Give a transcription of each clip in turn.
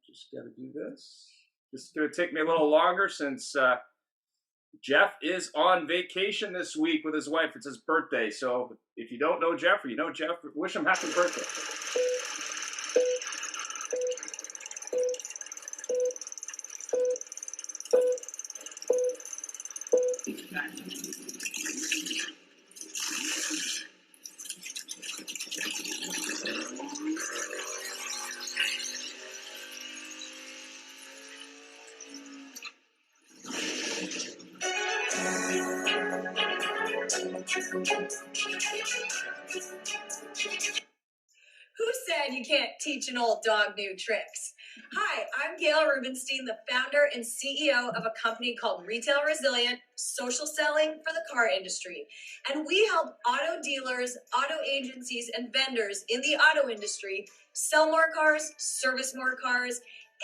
Just got to do this. This is going to take me a little longer since Jeff is on vacation this week with his wife. It's his birthday. So if you don't know Jeff or you know Jeff, wish him happy birthday. Who said you can't teach an old dog new tricks? Hi, I'm Gail Rubenstein, the founder and CEO of a company called Retail Resilient, social selling for the car industry. And we help auto dealers, auto agencies, and vendors in the auto industry sell more cars, service more cars,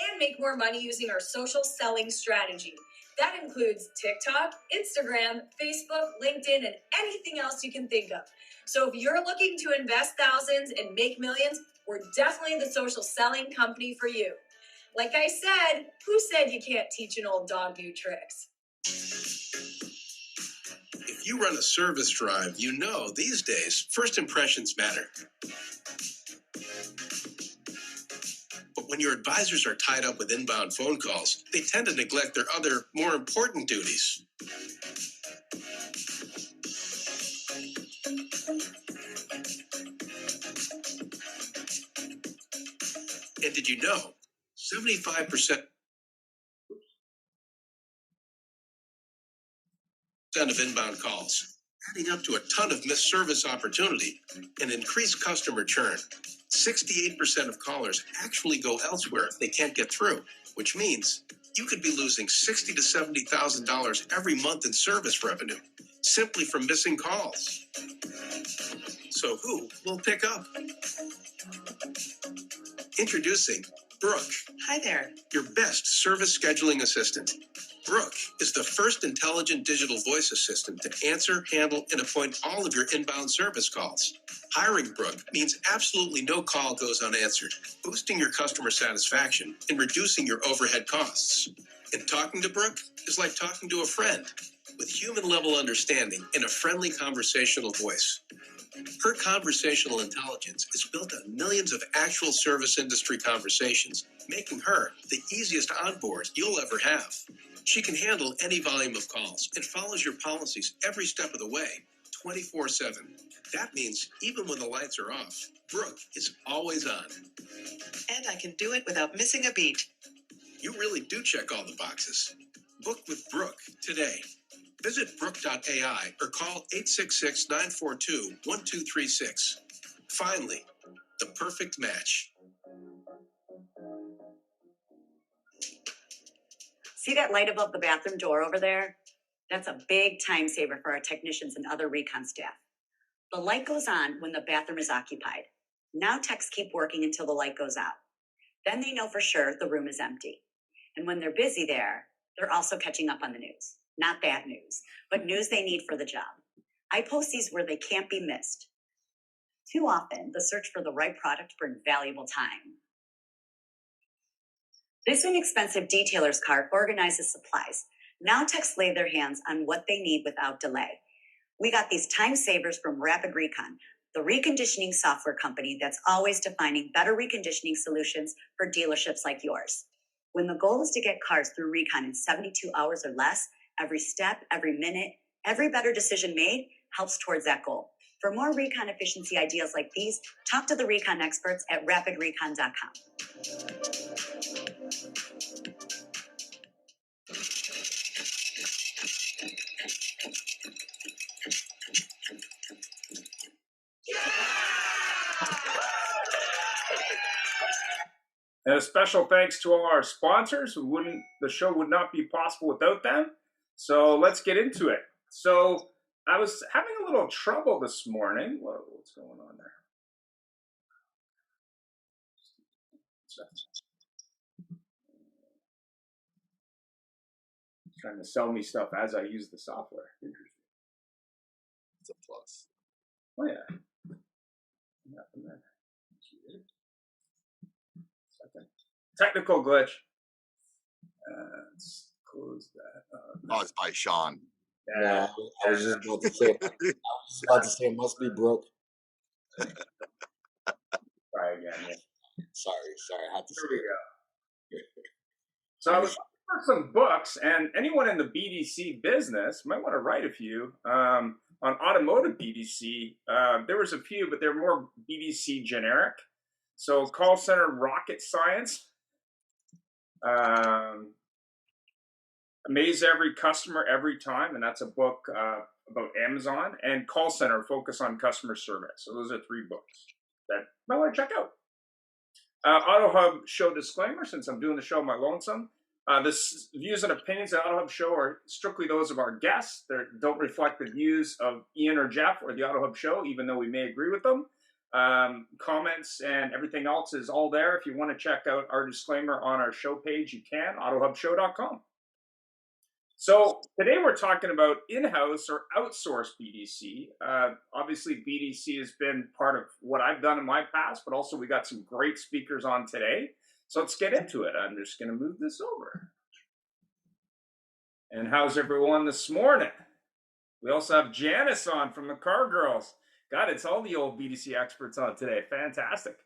and make more money using our social selling strategy. That includes TikTok, Instagram, Facebook, LinkedIn, and anything else you can think of. So if you're looking to invest thousands and make millions, we're definitely the social selling company for you. Like I said, who said you can't teach an old dog new tricks? If you run a service drive, you know these days first impressions matter. But when your advisors are tied up with inbound phone calls, they tend to neglect their other, more important duties. And did you know 75% of inbound calls, adding up to a ton of missed service opportunity and increased customer churn? 68% of callers actually go elsewhere if they can't get through, which means you could be losing $60,000 to $70,000 every month in service revenue simply from missing calls. So who will pick up? Introducing Brooke. Hi there. Your best service scheduling assistant. Brooke is the first intelligent digital voice assistant to answer, handle, and appoint all of your inbound service calls. Hiring Brooke means absolutely no call goes unanswered, boosting your customer satisfaction and reducing your overhead costs. And talking to Brooke is like talking to a friend with human-level understanding and a friendly conversational voice. Her conversational intelligence is built on millions of actual service industry conversations, making her the easiest onboard you'll ever have. She can handle any volume of calls and follows your policies every step of the way, 24/7. That means even when the lights are off, Brooke is always on. And I can do it without missing a beat. You really do check all the boxes. Book with Brooke today. Visit Brooke.ai or call 866-942-1236. Finally, the perfect match. See that light above the bathroom door over there? That's a big time saver for our technicians and other recon staff. The light goes on when the bathroom is occupied. Now techs keep working until the light goes out. Then they know for sure the room is empty. And when they're busy there, they're also catching up on the news. Not bad news, but news they need for the job. I post these where they can't be missed. Too often, the search for the right product brings valuable time. This inexpensive detailer's cart organizes supplies. Now techs lay their hands on what they need without delay. We got these time savers from Rapid Recon, the reconditioning software company that's always defining better reconditioning solutions for dealerships like yours. When the goal is to get cars through recon in 72 hours or less, every step, every minute, every better decision made helps towards that goal. For more recon efficiency ideas like these, talk to the recon experts at rapidrecon.com. And a special thanks to all our sponsors. The show would not be possible without them. So let's get into it. So I was having a little trouble this morning. What's going on there? It's trying to sell me stuff as I use the software. Interesting. It's a plus. Oh yeah. What happened there? Second. Technical glitch. Let's close that up. Oh, it's by Sean. Yeah. No, I was just about to say. I was just about to say it must be Brooke. Try again. Yeah. Sorry, I had to Here say we it. go. So I was looking for some books, and anyone in the BDC business might want to write a few. On Automotive BDC, there was a few, but they're more BDC generic. So Call Center Rocket Science, Amaze Every Customer Every Time, and that's a book about Amazon, and Call Center Focus on Customer Service. So those are 3 books that you might want to check out. AutoHub show disclaimer, since I'm doing the show my lonesome. The views and opinions of the AutoHub show are strictly those of our guests. They don't reflect the views of Ian or Jeff or the AutoHub show, even though we may agree with them. Comments and everything else is all there. If you want to check out our disclaimer on our show page, you can, autohubshow.com. So today we're talking about in-house or outsourced BDC. Obviously, BDC has been part of what I've done in my past, but also we got some great speakers on today. So let's get into it. I'm just going to move this over. And how's everyone this morning? We also have Janice on from the Car Girls. God, it's all the old BDC experts on today. Fantastic.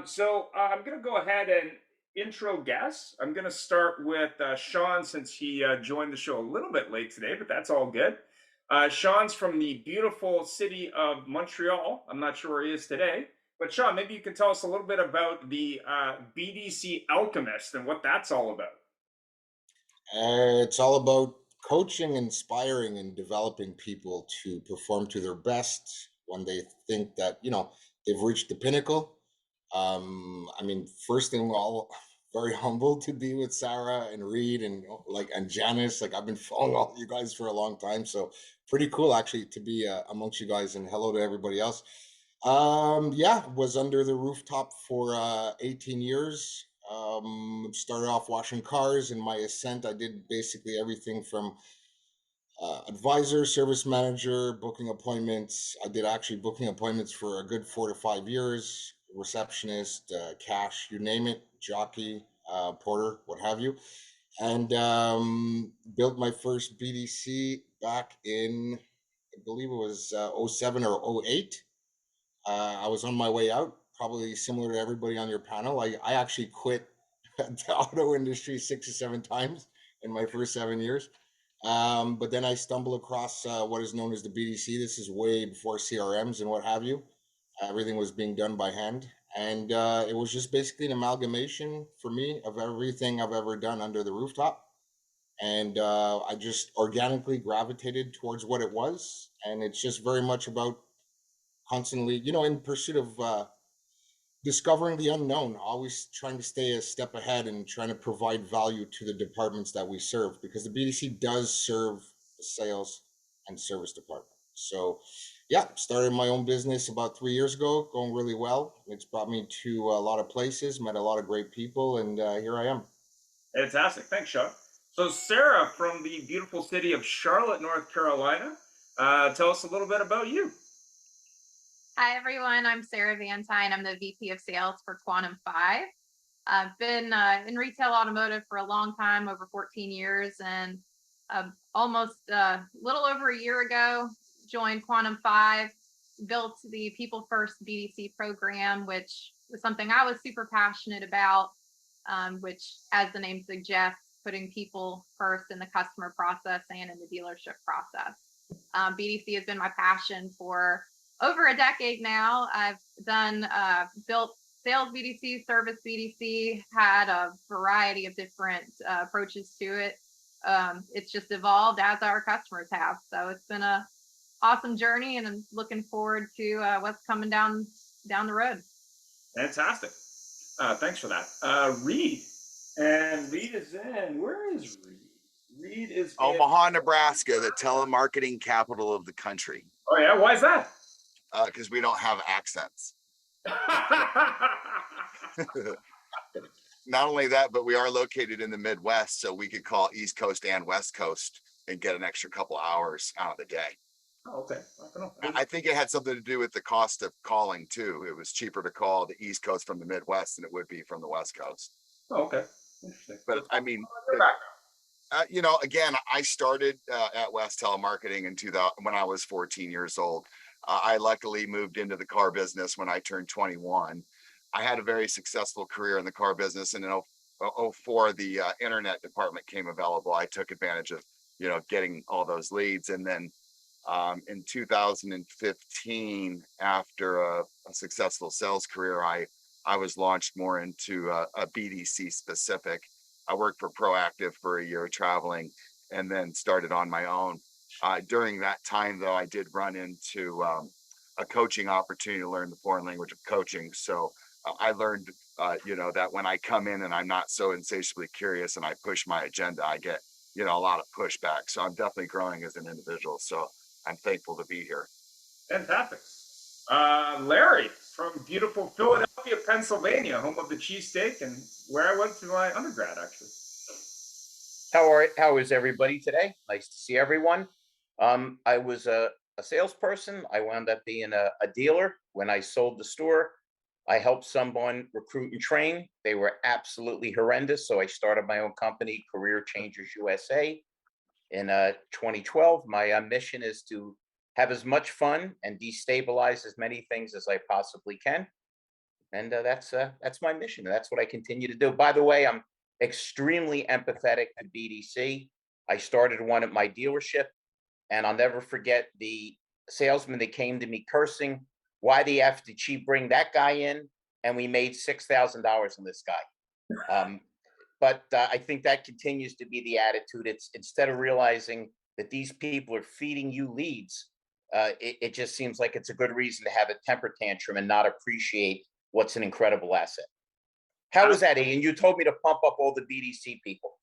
So I'm going to go ahead and intro guests. I'm going to start with Sean, since he joined the show a little bit late today, but that's all good. Sean's from the beautiful city of Montreal. I'm not sure where he is today, but Sean, maybe you can tell us a little bit about the BDC Alchemist and what that's all about. It's all about coaching, inspiring, and developing people to perform to their best when they think that, they've reached the pinnacle. First thing all, very humbled to be with Sarah and Reed and Janice. I've been following all you guys for a long time, so pretty cool actually to be amongst you guys. And hello to everybody else. Was under the rooftop for 18 years. Started off washing cars. In my ascent, I did basically everything from advisor, service manager, booking appointments. I did actually booking appointments for a good 4 to 5 years. Receptionist, cash, you name it, jockey, porter, what have you. And built my first BDC back in, I believe it was 07 or 08. I was on my way out, probably similar to everybody on your panel. I actually quit the auto industry 6 or 7 times in my first 7 years. But then I stumbled across what is known as the BDC. This is way before CRMs and what have you. Everything was being done by hand. And it was just basically an amalgamation for me of everything I've ever done under the rooftop. And I just organically gravitated towards what it was. And it's just very much about constantly, in pursuit of discovering the unknown, always trying to stay a step ahead and trying to provide value to the departments that we serve, because the BDC does serve the sales and service department. So started my own business about 3 years ago, going really well. It's brought me to a lot of places, met a lot of great people, and here I am. Fantastic. Thanks, Sean. So Sarah from the beautiful city of Charlotte, North Carolina, tell us a little bit about you. Hi, everyone. I'm Sarah Vantine. I'm the VP of Sales for Quantum 5. I've been in retail automotive for a long time, over 14 years, and almost a little over a year ago, joined Quantum 5, built the People First BDC program, which was something I was super passionate about, which, as the name suggests, putting people first in the customer process and in the dealership process. BDC has been my passion for over a decade now. I've done built sales BDC, service BDC, had a variety of different approaches to it. It's just evolved as our customers have. So it's been a awesome journey, and I'm looking forward to what's coming down the road. Fantastic. Thanks for that. Reed. And Reed is in, where is Reed? Reed is Omaha, Nebraska, the telemarketing capital of the country. Oh yeah, why is that? Because we don't have accents. Not only that, but we are located in the Midwest, so we could call East Coast and West Coast and get an extra couple hours out of the day. Oh, okay. I think it had something to do with the cost of calling too. It was cheaper to call the East Coast from the Midwest than it would be from the West Coast. Oh, okay. Interesting. So But talk I mean, about your background. again, I started at West Telemarketing in 2000 when I was 14 years old. I luckily moved into the car business when I turned 21. I had a very successful career in the car business, and in 04, the internet department came available. I took advantage of, getting all those leads, and then in 2015, after a successful sales career, I was launched more into a BDC specific. I worked for Proactive for a year traveling, and then started on my own. During that time, though, I did run into a coaching opportunity to learn the foreign language of coaching. So I learned, that when I come in and I'm not so insatiably curious and I push my agenda, I get, a lot of pushback. So I'm definitely growing as an individual. So I'm thankful to be here. Fantastic. Larry from beautiful Philadelphia, Pennsylvania, home of the cheesesteak, and where I went to my undergrad, actually. How is everybody today? Nice to see everyone. I was a salesperson. I wound up being a dealer. When I sold the store, I helped someone recruit and train. They were absolutely horrendous. So I started my own company, Career Changers USA, in 2012. My mission is to have as much fun and destabilize as many things as I possibly can. And that's my mission. And that's what I continue to do. By the way, I'm extremely empathetic to BDC. I started one at my dealership, and I'll never forget the salesman that came to me cursing, "Why the F did she bring that guy in?" And we made $6,000 on this guy. But I think that continues to be the attitude. It's instead of realizing that these people are feeding you leads, it just seems like it's a good reason to have a temper tantrum and not appreciate what's an incredible asset. How was that, Ian? You told me to pump up all the BDC people.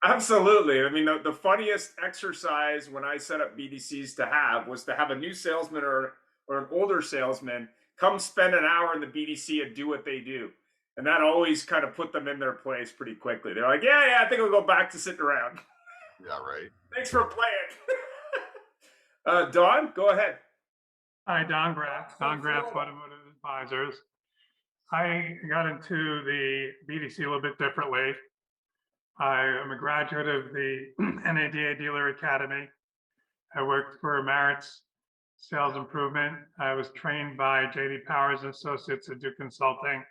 Absolutely. I mean, the funniest exercise when I set up BDCs to have was to have a new salesman or an older salesman come spend an hour in the BDC and do what they do. And that always kind of put them in their place pretty quickly. They're like, yeah, I think I'll go back to sitting around. Yeah, right. Thanks for playing. Don, go ahead. Hi, Don Graff, Automotive Advisors. I got into the BDC a little bit differently. I am a graduate of the NADA Dealer Academy. I worked for Maritz Sales Improvement. I was trained by JD Powers and Associates at Duke Consulting.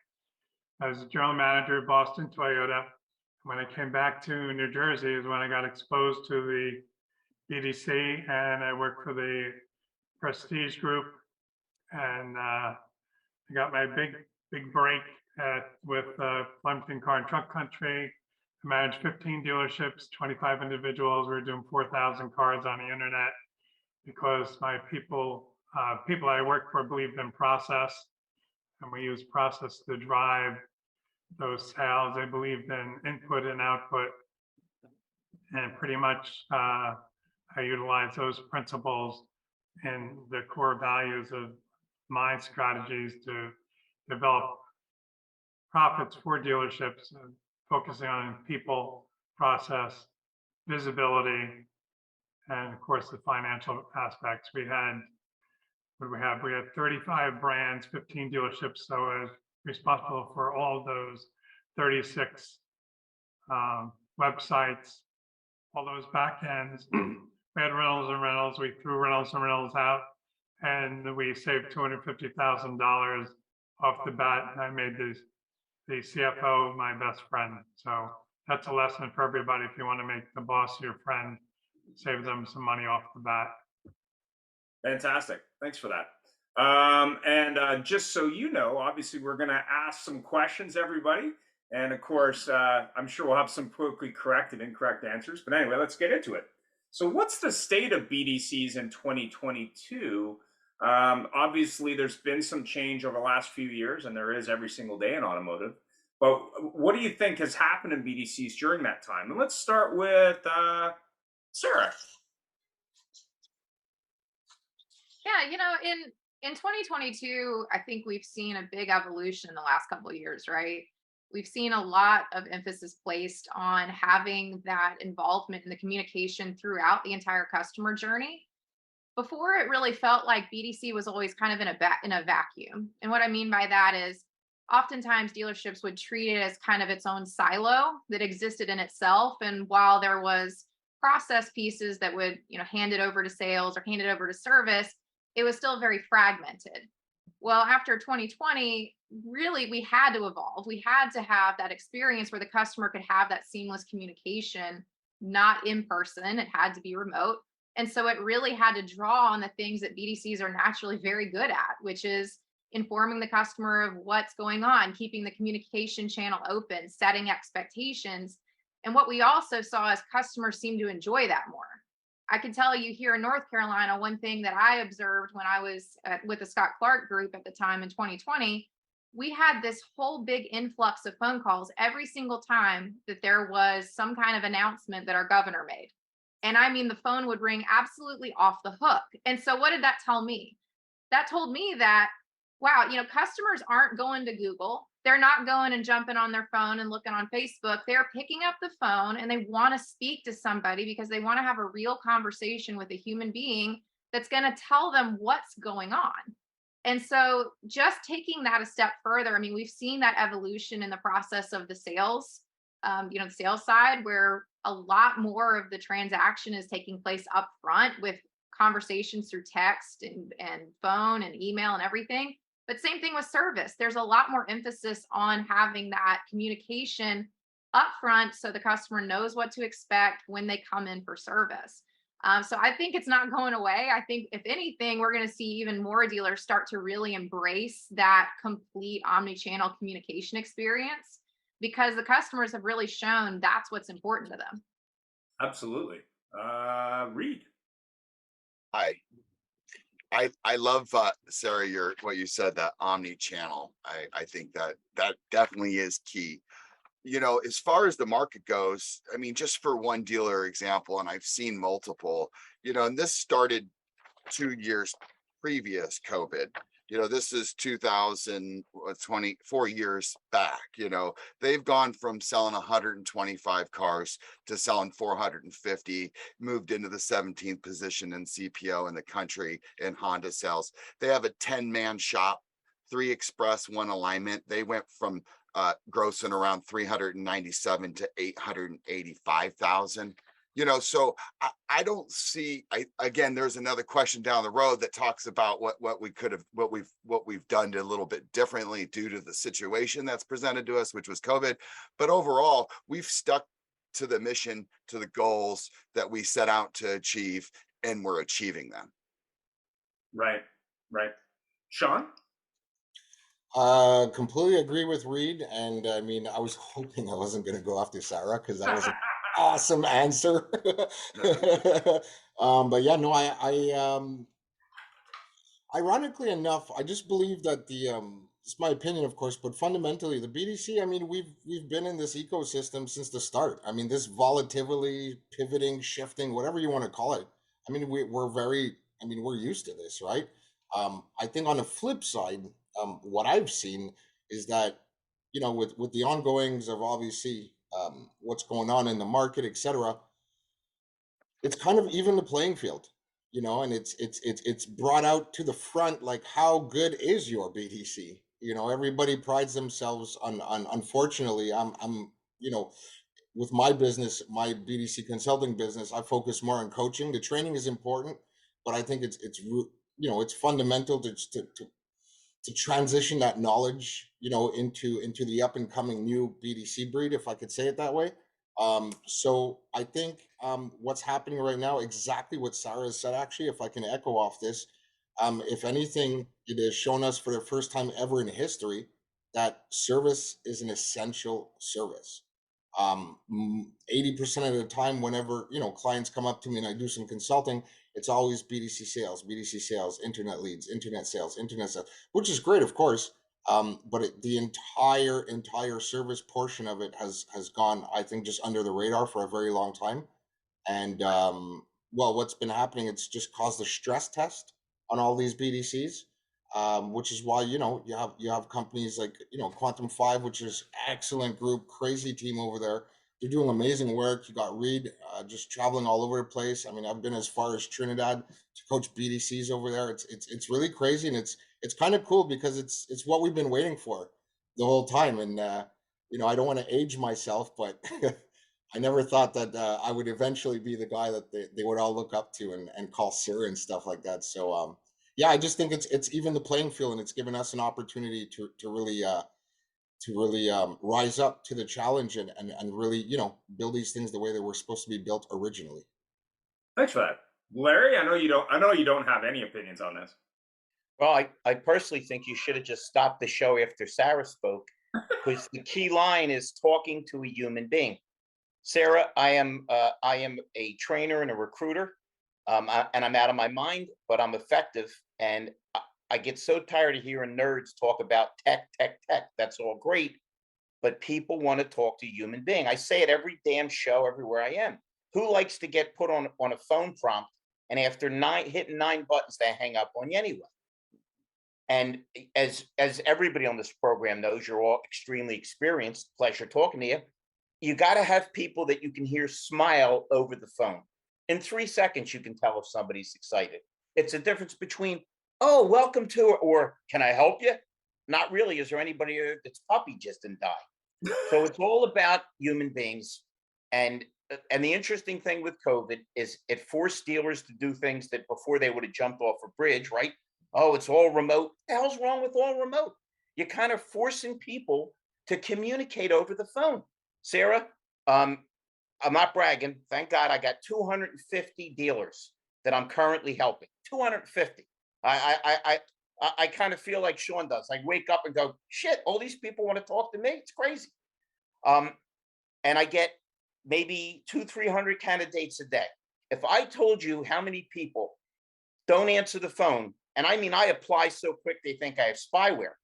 I was a general manager at Boston Toyota. When I came back to New Jersey is when I got exposed to the BDC, and I worked for the Prestige Group, and I got my big break with Flemington Car and Truck Country. I managed 15 dealerships, 25 individuals. We were doing 4,000 cars on the internet because my people I worked for believed in process, and we used process to drive those sales. They believed in input and output, and pretty much I utilize those principles and the core values of my strategies to develop profits for dealerships, focusing on people, process, visibility, and of course the financial aspects. We had 35 brands, 15 dealerships, so I was responsible for all of those 36 websites, all those back ends. We had rentals and rentals. We threw rentals and rentals out, and we saved $250,000 off the bat. And I made the CFO my best friend. So that's a lesson for everybody. If you want to make the boss your friend, save them some money off the bat. Fantastic. Thanks for that. And just so you know, obviously we're going to ask some questions, everybody. And of course, I'm sure we'll have some politically correct and incorrect answers. But anyway, let's get into it. So what's the state of BDCs in 2022? Obviously, there's been some change over the last few years, and there is every single day in automotive. But what do you think has happened in BDCs during that time? And let's start with Sarah. Yeah, in 2022, I think we've seen a big evolution in the last couple of years, right? We've seen a lot of emphasis placed on having that involvement in the communication throughout the entire customer journey. Before, it really felt like BDC was always kind of in a vacuum. And what I mean by that is oftentimes dealerships would treat it as kind of its own silo that existed in itself. And while there was process pieces that would, hand it over to sales or hand it over to service, it was still very fragmented. Well, after 2020, really we had to evolve. We had to have that experience where the customer could have that seamless communication, not in person. It had to be remote. And so it really had to draw on the things that BDCs are naturally very good at, which is informing the customer of what's going on, keeping the communication channel open, setting expectations. And what we also saw is customers seem to enjoy that more. I can tell you here in North Carolina, one thing that I observed when I was with the Scott Clark group at the time in 2020, we had this whole big influx of phone calls every single time that there was some kind of announcement that our governor made. And I mean, the phone would ring absolutely off the hook. And so, what did that tell me? That told me that, wow, customers aren't going to Google. They're not going and jumping on their phone and looking on Facebook. They're picking up the phone and they want to speak to somebody because they want to have a real conversation with a human being that's going to tell them what's going on. And so just taking that a step further, I mean, we've seen that evolution in the process of the sales, the sales side, where a lot more of the transaction is taking place up front with conversations through text and phone and email and everything. But same thing with service. There's a lot more emphasis on having that communication upfront so the customer knows what to expect when they come in for service. So I think it's not going away. I think if anything, we're going to see even more dealers start to really embrace that complete omni-channel communication experience because the customers have really shown that's what's important to them. Absolutely. Reed. I love Sarah, what you said, that omni-channel. I think that definitely is key. As far as the market goes, I mean, just for one dealer example, and I've seen multiple, and this started 2 years previous COVID. This is 2020, 4 years back. They've gone from selling 125 cars to selling 450, moved into the 17th position in CPO in the country in Honda sales. They have a 10-man shop, 3 express, 1 alignment. They went from grossing around 397 to 885,000. So I don't see. Again, there's another question down the road that talks about what we've done a little bit differently due to the situation that's presented to us, which was COVID. But overall, we've stuck to the mission, to the goals that we set out to achieve, and we're achieving them. Right. Sean? Completely agree with Reed. And I mean, I was hoping I wasn't going to go after Sarah because that was an awesome answer. But yeah, no, ironically enough, I just believe that it's my opinion, of course, but fundamentally the BDC, I mean, we've been in this ecosystem since the start. I mean, this volatility, pivoting, shifting, whatever you want to call it. I mean, we're used to this, right? I think on the flip side, what I've seen is that, with the ongoings of obviously what's going on in the market, etc., it's kind of even the playing field, and it's brought out to the front, like, how good is your BDC? Everybody prides themselves on unfortunately, I'm with my business, my BDC consulting business, I focus more on coaching. The training is important, but I think it's fundamental to transition that knowledge, into the up and coming new BDC breed, if I could say it that way. So I think what's happening right now, exactly what Sarah has said, actually, if I can echo off this, if anything, it has shown us for the first time ever in history that service is an essential service. 80% of the time, whenever, clients come up to me and I do some consulting, it's always BDC sales, internet leads, internet sales, which is great, of course. But the entire service portion of it has gone, I think, just under the radar for a very long time. And well, what's been happening, it's just caused a stress test on all these BDCs, which is why, you have companies like, Quantum 5, which is excellent group, crazy team over there. They're doing amazing work. You got Reed just traveling all over the place. I mean, I've been as far as Trinidad to coach BDCs over there. It's really crazy, and it's kind of cool because it's what we've been waiting for. the whole time. And I don't want to age myself, but I never thought that I would eventually be the guy that they would all look up to and call sir and stuff like that. So yeah, I just think it's even the playing field, and it's given us an opportunity to really rise up to the challenge and really build these things the way they were supposed to be built originally. Thanks for that, Larry. I know you don't. I know you don't have any opinions on this. Well, I personally think you should have just stopped the show after Sarah spoke, because the key line is talking to a human being. Sarah, I am a trainer and a recruiter, and I'm out of my mind, but I'm effective. And I get so tired of hearing nerds talk about tech, tech, tech. That's all great, but people want to talk to a human being. I say it every damn show, everywhere I am. Who likes to get put on a phone prompt, and after hitting 9 buttons, they hang up on you anyway? And as everybody on this program knows, you're all extremely experienced. Pleasure talking to you. You got to have people that you can hear smile over the phone. In 3 seconds, you can tell if somebody's excited. It's a difference between, oh, welcome to, or can I help you? Not really. Is there anybody here that's puppy just didn't die? So it's all about human beings. And the interesting thing with COVID is it forced dealers to do things that before they would have jumped off a bridge, right? Oh, it's all remote. What the hell's wrong with all remote? You're kind of forcing people to communicate over the phone. Sarah, I'm not bragging. Thank God I got 250 dealers that I'm currently helping. 250. I kind of feel like Sean does. I wake up and go, shit, all these people want to talk to me. It's crazy. And I get maybe 200-300 candidates a day. If I told you how many people don't answer the phone, and I mean, I apply so quick they think I have spyware,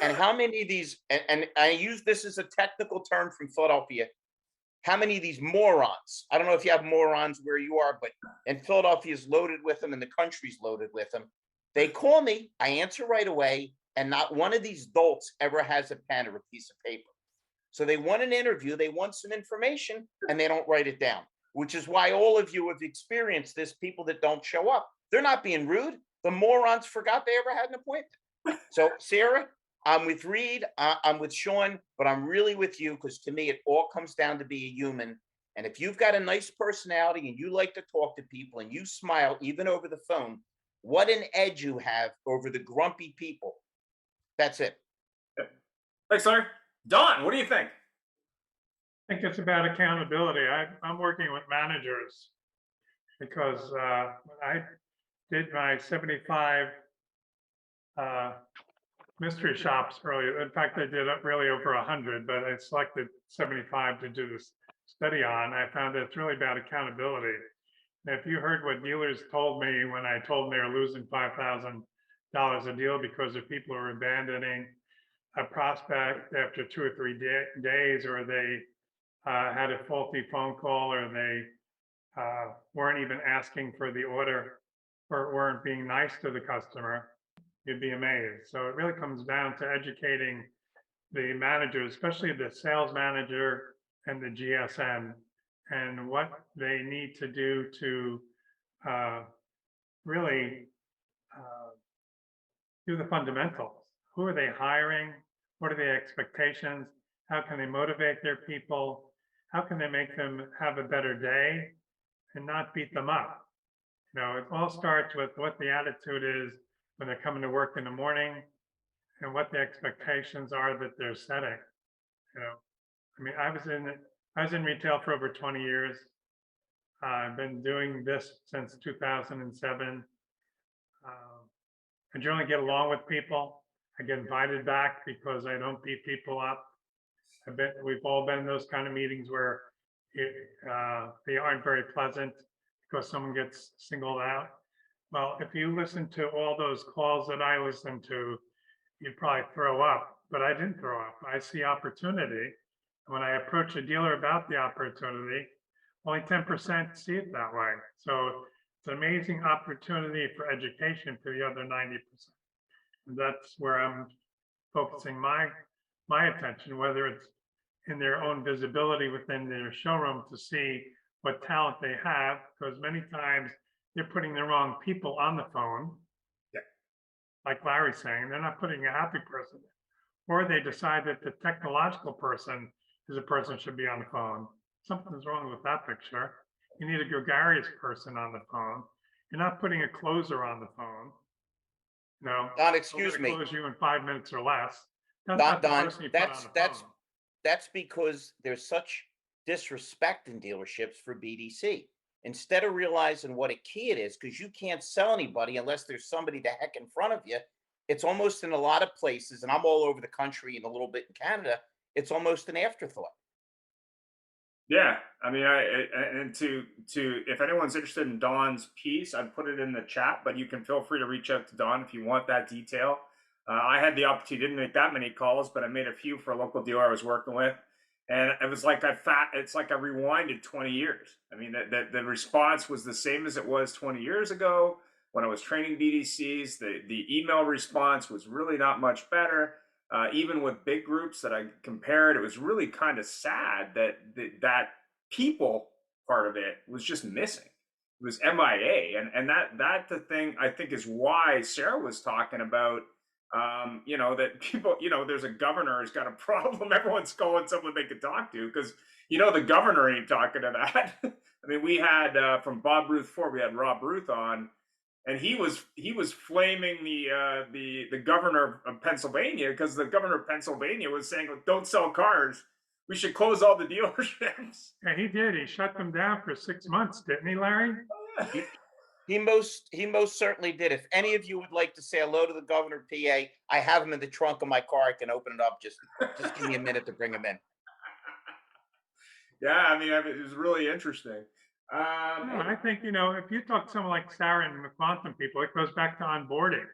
and how many of these, and I use this as a technical term from Philadelphia, how many of these morons, I don't know if you have morons where you are, but in Philadelphia is loaded with them and the country's loaded with them. They call me, I answer right away, and not one of these dolts ever has a pen or a piece of paper. So they want an interview, they want some information, and they don't write it down, which is why all of you have experienced this, people that don't show up. They're not being rude. The morons forgot they ever had an appointment. So Sarah, I'm with Reed, I'm with Sean, but I'm really with you, because to me, it all comes down to be a human. And if you've got a nice personality and you like to talk to people and you smile even over the phone, what an edge you have over the grumpy people. That's it. Thanks, Larry. Don, what do you think? I think it's about accountability. I'm working with managers because when I did my 75 mystery shops earlier. In fact, I did really over 100, but I selected 75 to do this study on. I found that it's really about accountability. And if you heard what dealers told me when I told them they were losing $5,000 a deal because of people who are abandoning a prospect after 2 or 3 days, or they had a faulty phone call, or they weren't even asking for the order, or weren't being nice to the customer, you'd be amazed. So it really comes down to educating the managers, especially the sales manager and the GSM, and what they need to do to really do the fundamentals. Who are they hiring? What are the expectations? How can they motivate their people? How can they make them have a better day and not beat them up? You know, it all starts with what the attitude is when they're coming to work in the morning, and what the expectations are that they're setting. You know, I mean, I was in retail for over 20 years. I've been doing this since 2007. I generally get along with people. I get invited back because I don't beat people up. We've all been in those kind of meetings where they aren't very pleasant because someone gets singled out. Well, if you listen to all those calls that I listened to, you'd probably throw up, but I didn't throw up. I see opportunity. When I approach a dealer about the opportunity, only 10% see it that way. So it's an amazing opportunity for education for the other 90%. And that's where I'm focusing my attention, whether it's in their own visibility within their showroom to see what talent they have, because many times they're putting the wrong people on the phone. Yeah. Like Larry's saying, they're not putting a happy person or they decide that the technological person is a person should be on the phone. Something's wrong with that picture. You need a gregarious person on the phone. You're not putting a closer on the phone. No, Don, we're excuse gonna me. close you in 5 minutes or less. That's Don, not the Don, person you put on the phone. that's because there's such disrespect in dealerships for BDC. Instead of realizing what a key it is, because you can't sell anybody unless there's somebody the heck in front of you. It's almost in a lot of places, and I'm all over the country and a little bit in Canada, it's almost an afterthought. Yeah, I mean, and to if anyone's interested in Don's piece, I'd put it in the chat, but you can feel free to reach out to Don if you want that detail. I had the opportunity, didn't make that many calls, but I made a few for a local dealer I was working with, and it was like it's like I rewinded 20 years. I mean, the response was the same as it was 20 years ago when I was training BDCs. The email response was really not much better. Even with big groups that I compared, it was really kind of sad that people part of it was just missing. It was MIA, and that the thing I think is why Sarah was talking about. That people, there's a governor who's got a problem. Everyone's calling someone they could talk to because the governor ain't talking to that. I mean, we had from Bob Ruth 4, we had Rob Ruth on, and he was flaming the governor of Pennsylvania because the governor of Pennsylvania was saying, "Don't sell cars. We should close all the dealerships." Yeah, he did. He shut them down for 6 months, didn't he, Larry? He most certainly did. If any of you would like to say hello to the governor of PA, I have him in the trunk of my car. I can open it up. Just give me a minute to bring him in. Yeah, I mean, it was really interesting. I think, if you talk to someone like Sarah and the quantum people, it goes back to onboarding.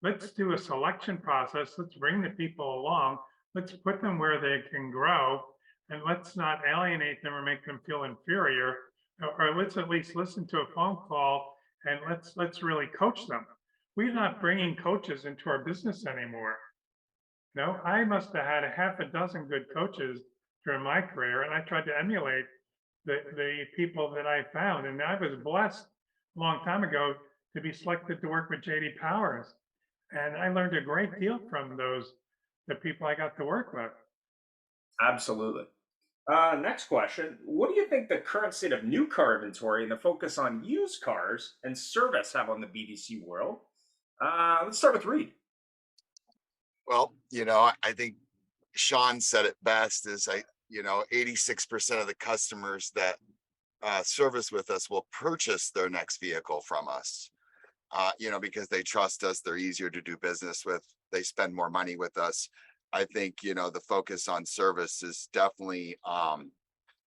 Let's do a selection process. Let's bring the people along. Let's put them where they can grow, and let's not alienate them or make them feel inferior. Or let's at least listen to a phone call and let's really coach them. We're not bringing coaches into our business anymore. I must have had a half a dozen good coaches during my career, and I tried to emulate the people that I found. And I was blessed a long time ago to be selected to work with JD Powers. And I learned a great deal from the people I got to work with. Absolutely. Next question. What do you think the current state of new car inventory and the focus on used cars and service have on the BDC world? Let's start with Reed. Well, I think Sean said it best is 86% of the customers that service with us will purchase their next vehicle from us, because they trust us, they're easier to do business with, they spend more money with us. I think, the focus on service is definitely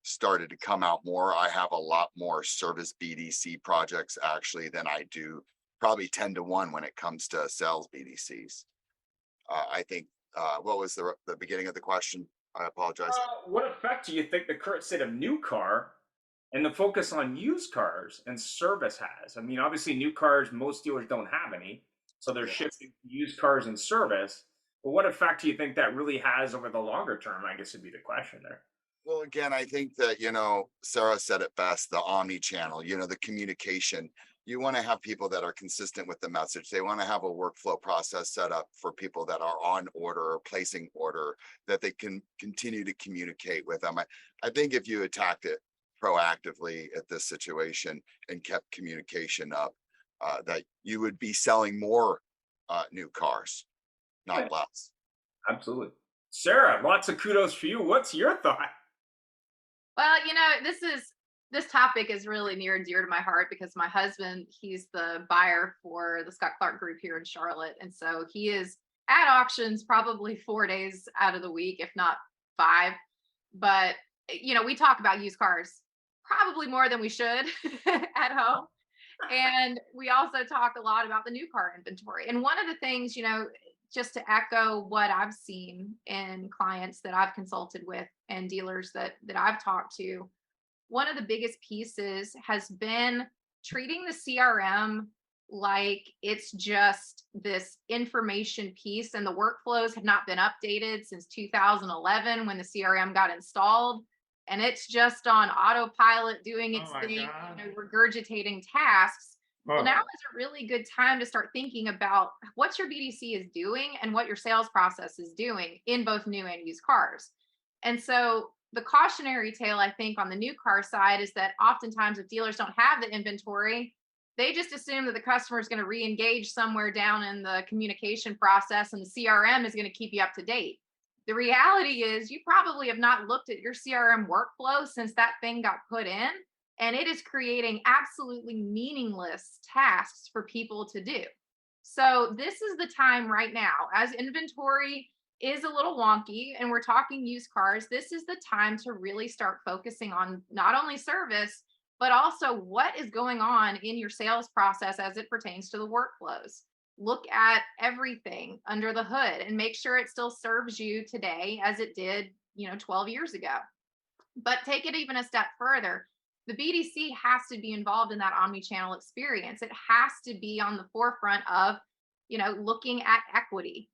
started to come out more. I have a lot more service BDC projects actually than I do, probably 10 to 1 when it comes to sales BDCs. I think, what was the beginning of the question? I apologize. What effect do you think the current state of new car and the focus on used cars and service has? I mean, obviously new cars, most dealers don't have any, so they're shifting to used cars and service. But what effect do you think that really has over the longer term? I guess would be the question there. Well, again, I think that, Sarah said it best, the omni-channel, the communication. You want to have people that are consistent with the message. They want to have a workflow process set up for people that are on order or placing order that they can continue to communicate with them. I think if you attacked it proactively at this situation and kept communication up, that you would be selling more new cars, not less. Absolutely. Sarah, lots of kudos for you. What's your thought? Well, this topic is really near and dear to my heart because my husband, he's the buyer for the Scott Clark Group here in Charlotte. And so he is at auctions probably 4 days out of the week, if not 5. But, we talk about used cars probably more than we should at home. And we also talk a lot about the new car inventory. And one of the things, just to echo what I've seen in clients that I've consulted with and dealers that I've talked to, one of the biggest pieces has been treating the CRM like it's just this information piece, and the workflows have not been updated since 2011 when the CRM got installed, and it's just on autopilot doing its thing, regurgitating tasks. Well, Oh, now is a really good time to start thinking about what your BDC is doing and what your sales process is doing in both new and used cars. And so the cautionary tale, I think, on the new car side is that oftentimes if dealers don't have the inventory, they just assume that the customer is going to re-engage somewhere down in the communication process and the CRM is going to keep you up to date. The reality is you probably have not looked at your CRM workflow since that thing got put in, and it is creating absolutely meaningless tasks for people to do. So this is the time right now, as inventory is a little wonky and we're talking used cars, this is the time to really start focusing on not only service, but also what is going on in your sales process as it pertains to the workflows. Look at everything under the hood and make sure it still serves you today as it did, 12 years ago. But take it even a step further. The BDC has to be involved in that omni-channel experience. It has to be on the forefront of, looking at equity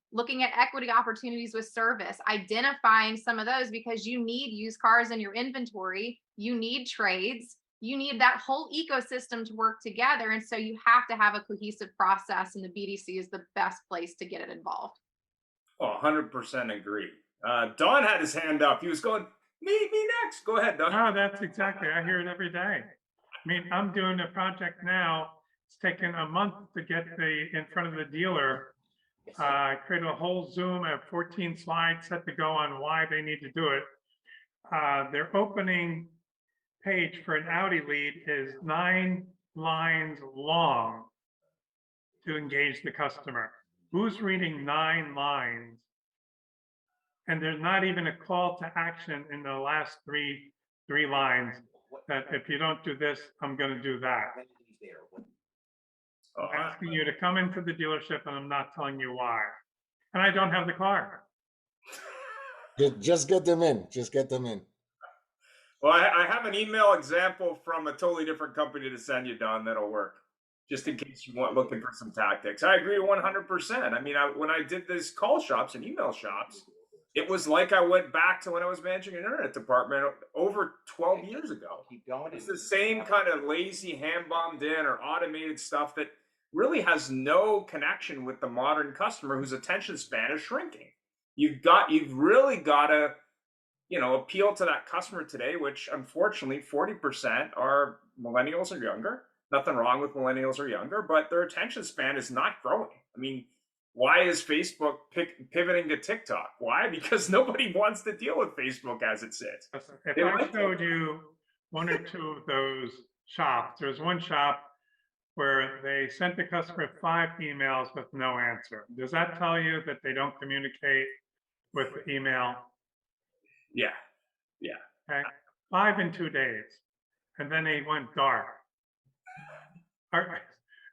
opportunities with service, identifying some of those because you need used cars in your inventory, you need trades, you need that whole ecosystem to work together. And so you have to have a cohesive process, and the BDC is the best place to get it involved. Oh, 100% agree. Don had his hand up. He was going, me next. Go ahead, Don. no, that's exactly. I hear it every day. I mean, I'm doing a project now. It's taken a month to get in front of the dealer. I created a whole Zoom. I have 14 slides set to go on why they need to do it. Their opening page for an Audi lead is 9 lines long to engage the customer. Who's reading 9 lines? And there's not even a call to action in the last three lines that if you don't do this, I'm going to do that. I'm asking you to come into the dealership and I'm not telling you why. And I don't have the car. Just get them in. Just get them in. Well, I have an email example from a totally different company to send you, Don, that'll work. Just in case you want looking for some tactics. I agree 100%. I mean, when I did these call shops and email shops, it was like I went back to when I was managing an internet department over 12 years ago. It's the same kind of lazy, hand-bombed in or automated stuff that really has no connection with the modern customer whose attention span is shrinking. You've really got to, appeal to that customer today, which unfortunately 40% are millennials or younger. Nothing wrong with millennials or younger, but their attention span is not growing. I mean, why is Facebook pivoting to TikTok? Why? Because nobody wants to deal with Facebook as it sits. If I showed you one or two of those shops, there's one shop where they sent the customer 5 emails with no answer. Does that tell you that they don't communicate with email? Yeah. Okay. 5 in 2 days. And then they went dark. Do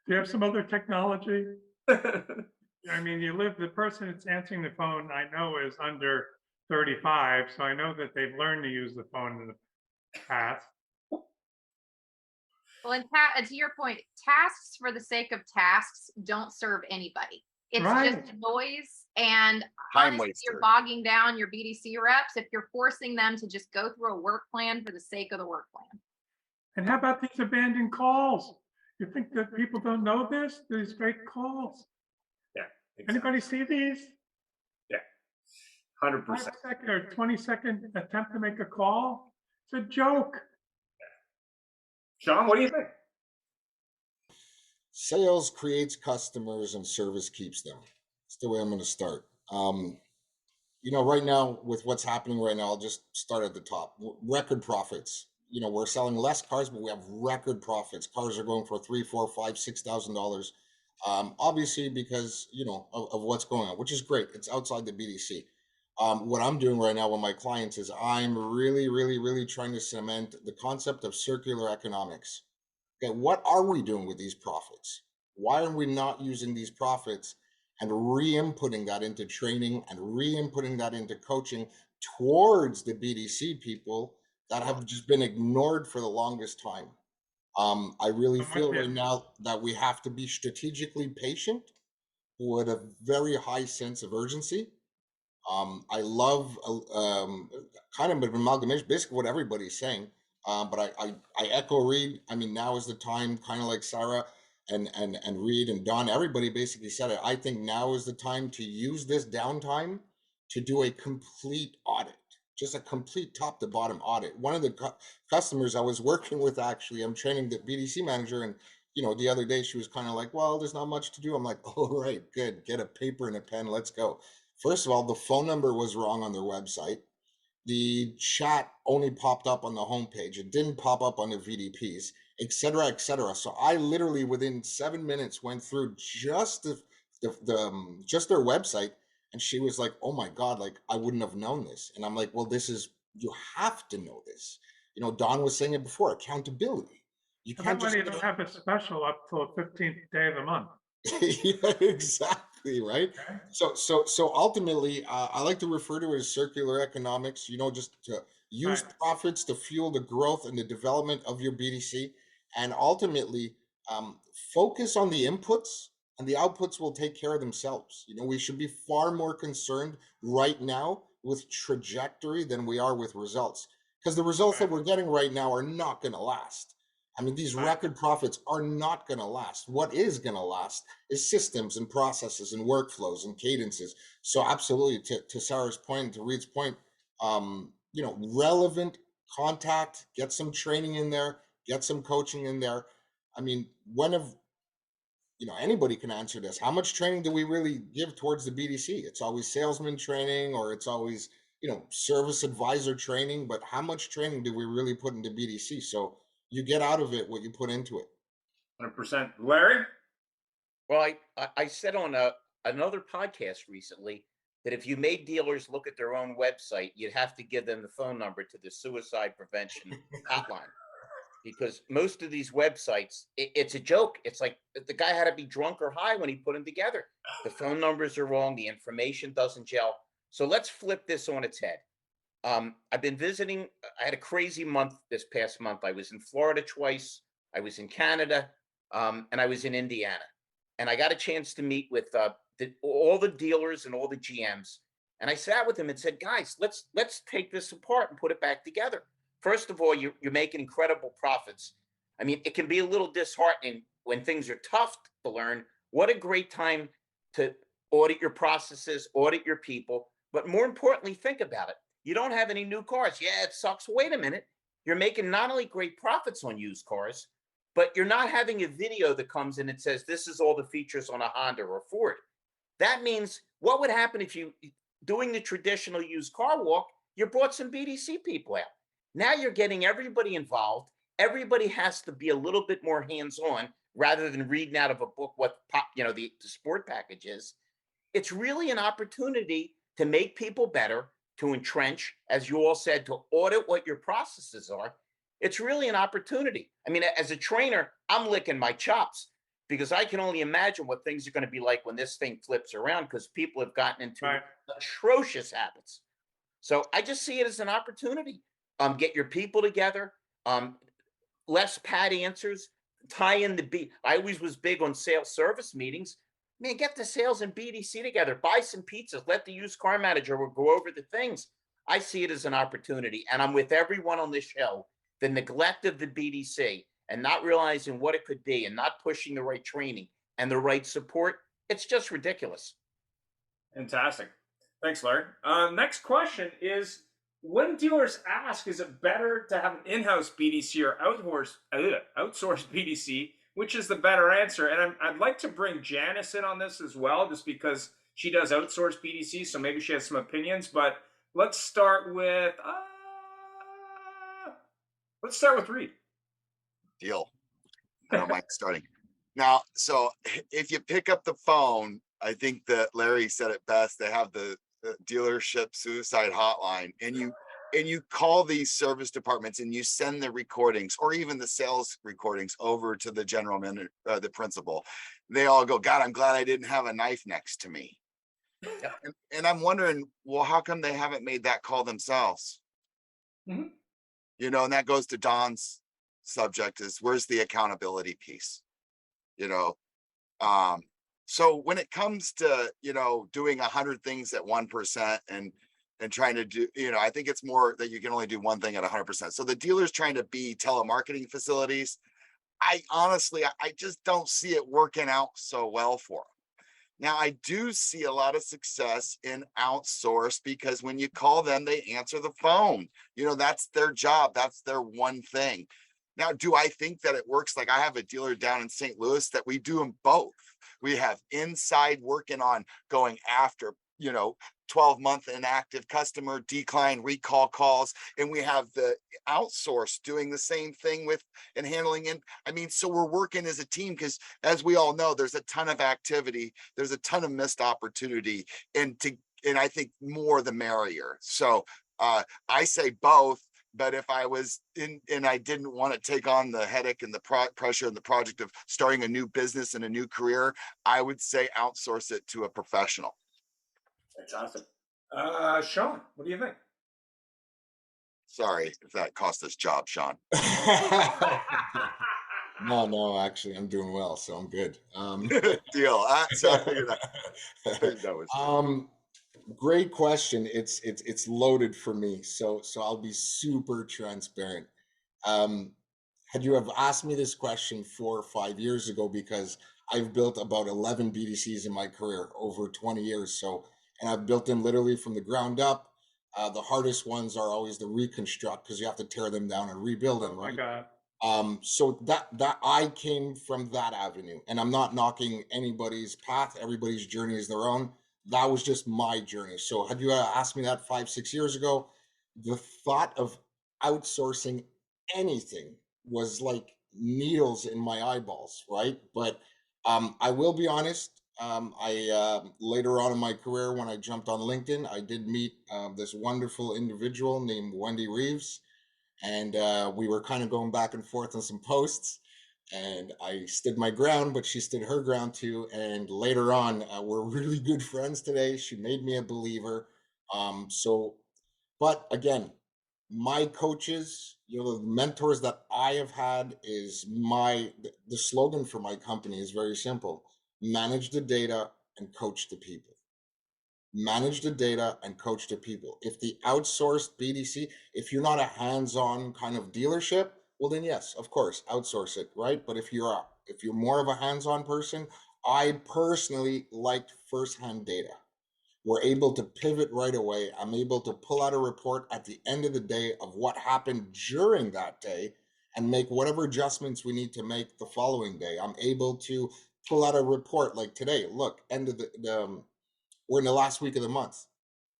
you have some other technology? I mean, the person that's answering the phone, I know is under 35, so I know that they've learned to use the phone in the past. Well, and to your point, tasks for the sake of tasks don't serve anybody. It's Right. just noise. And Time honestly, waster. you're bogging down your BDC reps if you're forcing them to just go through a work plan for the sake of the work plan. And how about these abandoned calls? You think that people don't know this? These fake calls. Yeah. Exactly. Anybody see these? Yeah. 100%. 5-second or 20-second attempt to make a call? It's a joke. Sean, what do you think? Sales creates customers and service keeps them. That's the way I'm going to start. Right now with what's happening right now, I'll just start at the top. Record profits. We're selling less cars, but we have record profits. Cars are going for $3,000, $4,000, $5,000, $6,000. Obviously because, of what's going on, which is great. It's outside the BDC. What I'm doing right now with my clients is I'm really, really, really trying to cement the concept of circular economics. Okay, what are we doing with these profits? Why are we not using these profits and re-inputting that into training and re-inputting that into coaching towards the BDC people that have just been ignored for the longest time? I really feel right now that we have to be strategically patient with a very high sense of urgency. I love kind of an amalgamation, basically what everybody's saying. But I echo Reed. I mean, now is the time, kind of like Sarah. and Reed and Don, everybody basically said it. I think now is the time to use this downtime to do a complete audit, just a complete top to bottom audit. One of the customers I was working with, actually, I'm training the BDC manager, and the other day she was kind of like, well, there's not much to do. I'm like, all right, good. Get a paper and a pen. Let's go. First of all, the phone number was wrong on their website. The chat only popped up on the homepage. It didn't pop up on the VDPs, et cetera, et cetera. So I literally within 7 minutes went through just just their website, and she was like, "Oh my God, like I wouldn't have known this." And I'm like, "Well, you have to know this." Don was saying it before, accountability. You And can't that way just you don't have a special up till the 15th day of the month. yeah, exactly, right. Okay? So ultimately, I like to refer to it as circular economics. Just to use Right. profits to fuel the growth and the development of your BDC, and ultimately um, focus on the inputs, and the outputs will take care of themselves. We should be far more concerned right now with trajectory than we are with results, because the results that Right. we're getting right now are not going to last. I mean, these Right. record profits are not going to last. What is going to last is systems and processes and workflows and cadences. So absolutely, to Sarah's point, to Reed's point, relevant contact, get some training in there, get some coaching in there. I mean, anybody can answer this. How much training do we really give towards the BDC? It's always salesman training, or it's always, service advisor training, but how much training do we really put into BDC? So you get out of it what you put into it. 100%. Larry? Well, I said on another podcast recently that if you made dealers look at their own website, you'd have to give them the phone number to the suicide prevention hotline. Because most of these websites, it's a joke. It's like the guy had to be drunk or high when he put them together. The phone numbers are wrong. The information doesn't gel. So let's flip this on its head. I've been visiting. I had a crazy month this past month. I was in Florida twice. I was in Canada, and I was in Indiana. And I got a chance to meet with all the dealers and all the GMs. And I sat with them and said, guys, let's take this apart and put it back together. First of all, you're making incredible profits. I mean, it can be a little disheartening when things are tough to learn. What a great time to audit your processes, audit your people, but more importantly, think about it. You don't have any new cars. Yeah, it sucks. Wait a minute. You're making not only great profits on used cars, but you're not having a video that comes in and says, this is all the features on a Honda or Ford. That means what would happen if you, doing the traditional used car walk, you brought some BDC people out. Now you're getting everybody involved. Everybody has to be a little bit more hands-on rather than reading out of a book what the sport package is. It's really an opportunity to make people better, to entrench, as you all said, to audit what your processes are. It's really an opportunity. I mean, as a trainer, I'm licking my chops because I can only imagine what things are going to be like when this thing flips around, because people have gotten into Right. atrocious habits. So I just see it as an opportunity. Get your people together, less pat answers, tie in the B. I always was big on sales service meetings. Man, get the sales and BDC together, buy some pizzas, let the used car manager go over the things. I see it as an opportunity. And I'm with everyone on this show. The neglect of the BDC and not realizing what it could be and not pushing the right training and the right support, it's just ridiculous. Fantastic. Thanks, Larry. Next question is, when dealers ask, is it better to have an in-house BDC or outsourced BDC? Which is the better answer? And I'd like to bring Janice in on this as well, just because she does outsource BDC, so maybe she has some opinions. But let's start with Reed. Deal. I don't mind starting. Now, so if you pick up the phone, I think that Larry said it best. They have the dealership suicide hotline, and you call these service departments and you send the recordings or even the sales recordings over to the general manager, the principal. They all go, God, I'm glad I didn't have a knife next to me. Yep. And I'm wondering, well, how come they haven't made that call themselves? Mhm. And that goes to Don's subject, is where's the accountability piece? So when it comes to, doing 100 things at 1% and trying to do, I think it's more that you can only do one thing at 100%. So the dealer's trying to be telemarketing facilities. I honestly, I just don't see it working out so well for them. Now, I do see a lot of success in outsource because when you call them, they answer the phone. That's their job. That's their one thing. Now, do I think that it works? Like I have a dealer down in St. Louis that we do them both. We have inside working on going after, 12-month inactive customer decline recall calls. And we have the outsource doing the same thing with and handling. And I mean, so we're working as a team because as we all know, there's a ton of activity, there's a ton of missed opportunity, and I think more the merrier. So I say both. But if I was in and I didn't want to take on the headache and the pressure and the project of starting a new business and a new career, I would say outsource it to a professional. That's awesome. Sean, what do you think? Sorry if that cost us jobs, Sean. No, actually, I'm doing well, so I'm good. Deal. So I figured that was great question. It's loaded for me, so I'll be super transparent. Had you have asked me this question 4 or 5 years ago, because I've built about 11 BDCs in my career over 20 years, and I've built them literally from the ground up. The hardest ones are always the reconstruct because you have to tear them down and rebuild them, Oh my right? God. So that I came from that avenue, and I'm not knocking anybody's path. Everybody's journey is their own. That was just my journey. So had you asked me that 5, 6 years ago, the thought of outsourcing anything was like needles in my eyeballs, right? But I will be honest. I later on in my career, when I jumped on LinkedIn, I did meet this wonderful individual named Wendy Reeves, and we were kind of going back and forth on some posts. And I stood my ground, but she stood her ground too. And later on, we're really good friends today. She made me a believer. But again, my coaches, the mentors that I have had is the slogan for my company is very simple: manage the data and coach the people. Manage the data and coach the people. If the outsourced BDC, if you're not a hands-on kind of dealership, well then yes, of course, outsource it, right? But if you're more of a hands-on person, I personally liked first-hand data. We're able to pivot right away. I'm able to pull out a report at the end of the day of what happened during that day and make whatever adjustments we need to make the following day. I'm able to pull out a report like today. Look, end of we're in the last week of the month,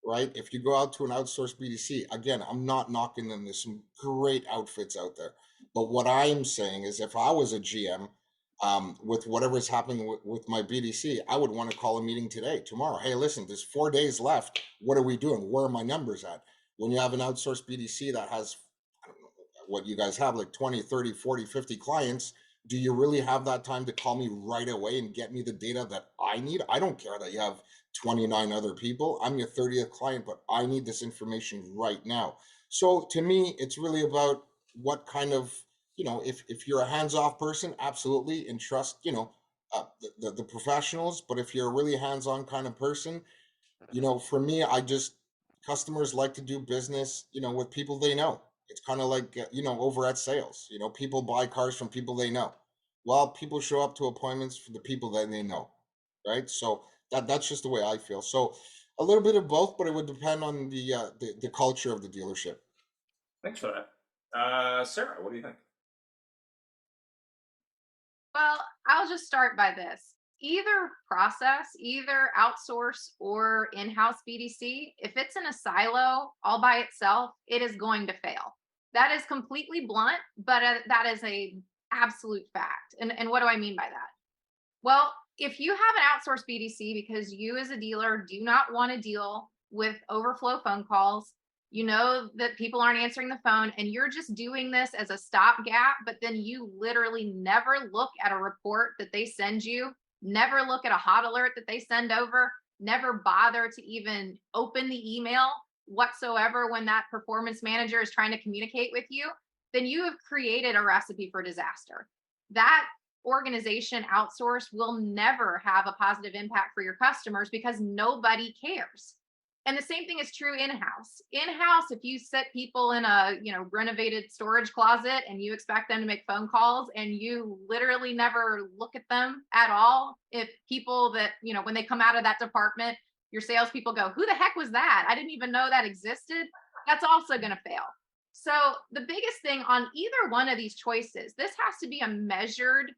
right? If you go out to an outsourced BDC, again, I'm not knocking them. There's some great outfits out there. But what I'm saying is if I was a GM, with whatever's happening with my BDC, I would want to call a meeting today, tomorrow. Hey, listen, there's 4 days left. What are we doing? Where are my numbers at? When you have an outsourced BDC that has, I don't know what you guys have, like 20, 30, 40, 50 clients, do you really have that time to call me right away and get me the data that I need? I don't care that you have 29 other people. I'm your 30th client, but I need this information right now. So to me, it's really about what kind of, if you're a hands-off person, absolutely, and trust, the professionals. But if you're a really hands-on kind of person, for me, customers like to do business, with people they know. It's kind of like, over at sales, people buy cars from people they know. Well, people show up to appointments for the people that they know, right? So that's just the way I feel. So a little bit of both, but it would depend on the culture of the dealership. Thanks for that. Sarah, what do you think? Well, I'll just start by this. Either process, either outsource or in-house BDC, if it's in a silo all by itself, it is going to fail. That is completely blunt, but that is a absolute fact. And what do I mean by that? Well, if you have an outsourced BDC because you as a dealer do not want to deal with overflow phone calls, you know that people aren't answering the phone and you're just doing this as a stopgap, but then you literally never look at a report that they send you, never look at a hot alert that they send over, never bother to even open the email whatsoever when that performance manager is trying to communicate with you, then you have created a recipe for disaster. That organization outsource will never have a positive impact for your customers because nobody cares. And the same thing is true in-house. In-house, if you set people in a, renovated storage closet and you expect them to make phone calls and you literally never look at them at all, if people that, when they come out of that department, your salespeople go, who the heck was that? I didn't even know that existed. That's also going to fail. So the biggest thing on either one of these choices, this has to be a measured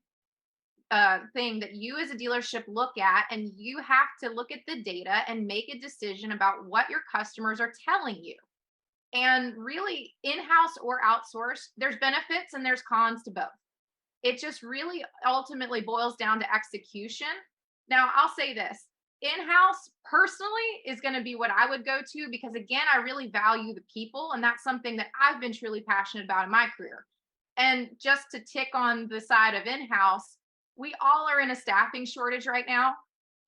thing that you as a dealership look at, and you have to look at the data and make a decision about what your customers are telling you. And really, in-house or outsource, there's benefits and there's cons to both. It just really ultimately boils down to execution. Now, I'll say this. In-house personally is going to be what I would go to, because again, I really value the people, and that's something that I've been truly passionate about in my career. And just to tick on the side of in-house, we all are in a staffing shortage right now.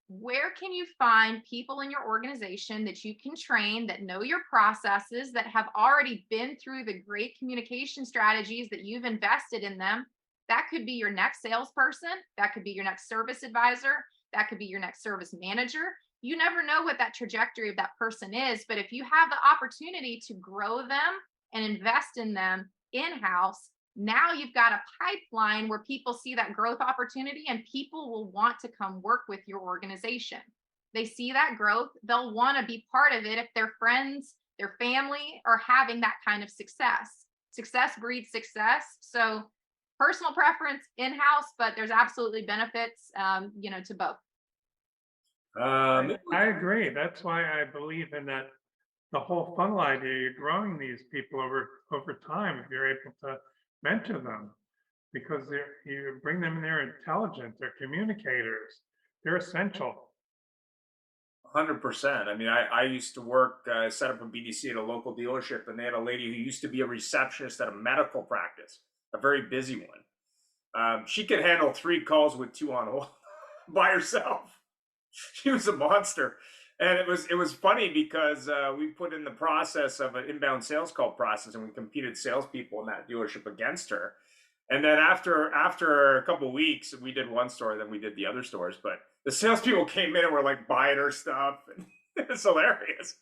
Where can you find people in your organization that you can train, that know your processes, that have already been through the great communication strategies that you've invested in them? That could be your next salesperson. That could be your next service advisor. That could be your next service manager. You never know what that trajectory of that person is, but if you have the opportunity to grow them and invest in them in-house, now you've got a pipeline where people see that growth opportunity and people will want to come work with your organization. They see that growth, they'll want to be part of it if their friends, their family are having that kind of success. Success breeds success. So personal preference in-house, but there's absolutely benefits, to both. I agree. That's why I believe in that, the whole funnel idea. You're growing these people over time if you're able to mentor them, because you bring them in, they're intelligent, they're communicators, they're essential. 100%. I mean, I used to work, set up a BDC at a local dealership, and they had a lady who used to be a receptionist at a medical practice, a very busy one. She could handle 3 calls with 2 on hold by herself. She was a monster. And it was funny because we put in the process of an inbound sales call process, and we competed salespeople in that dealership against her. And then after a couple of weeks, we did one store, then we did the other stores. But the salespeople came in and were like buying her stuff, and it's hilarious.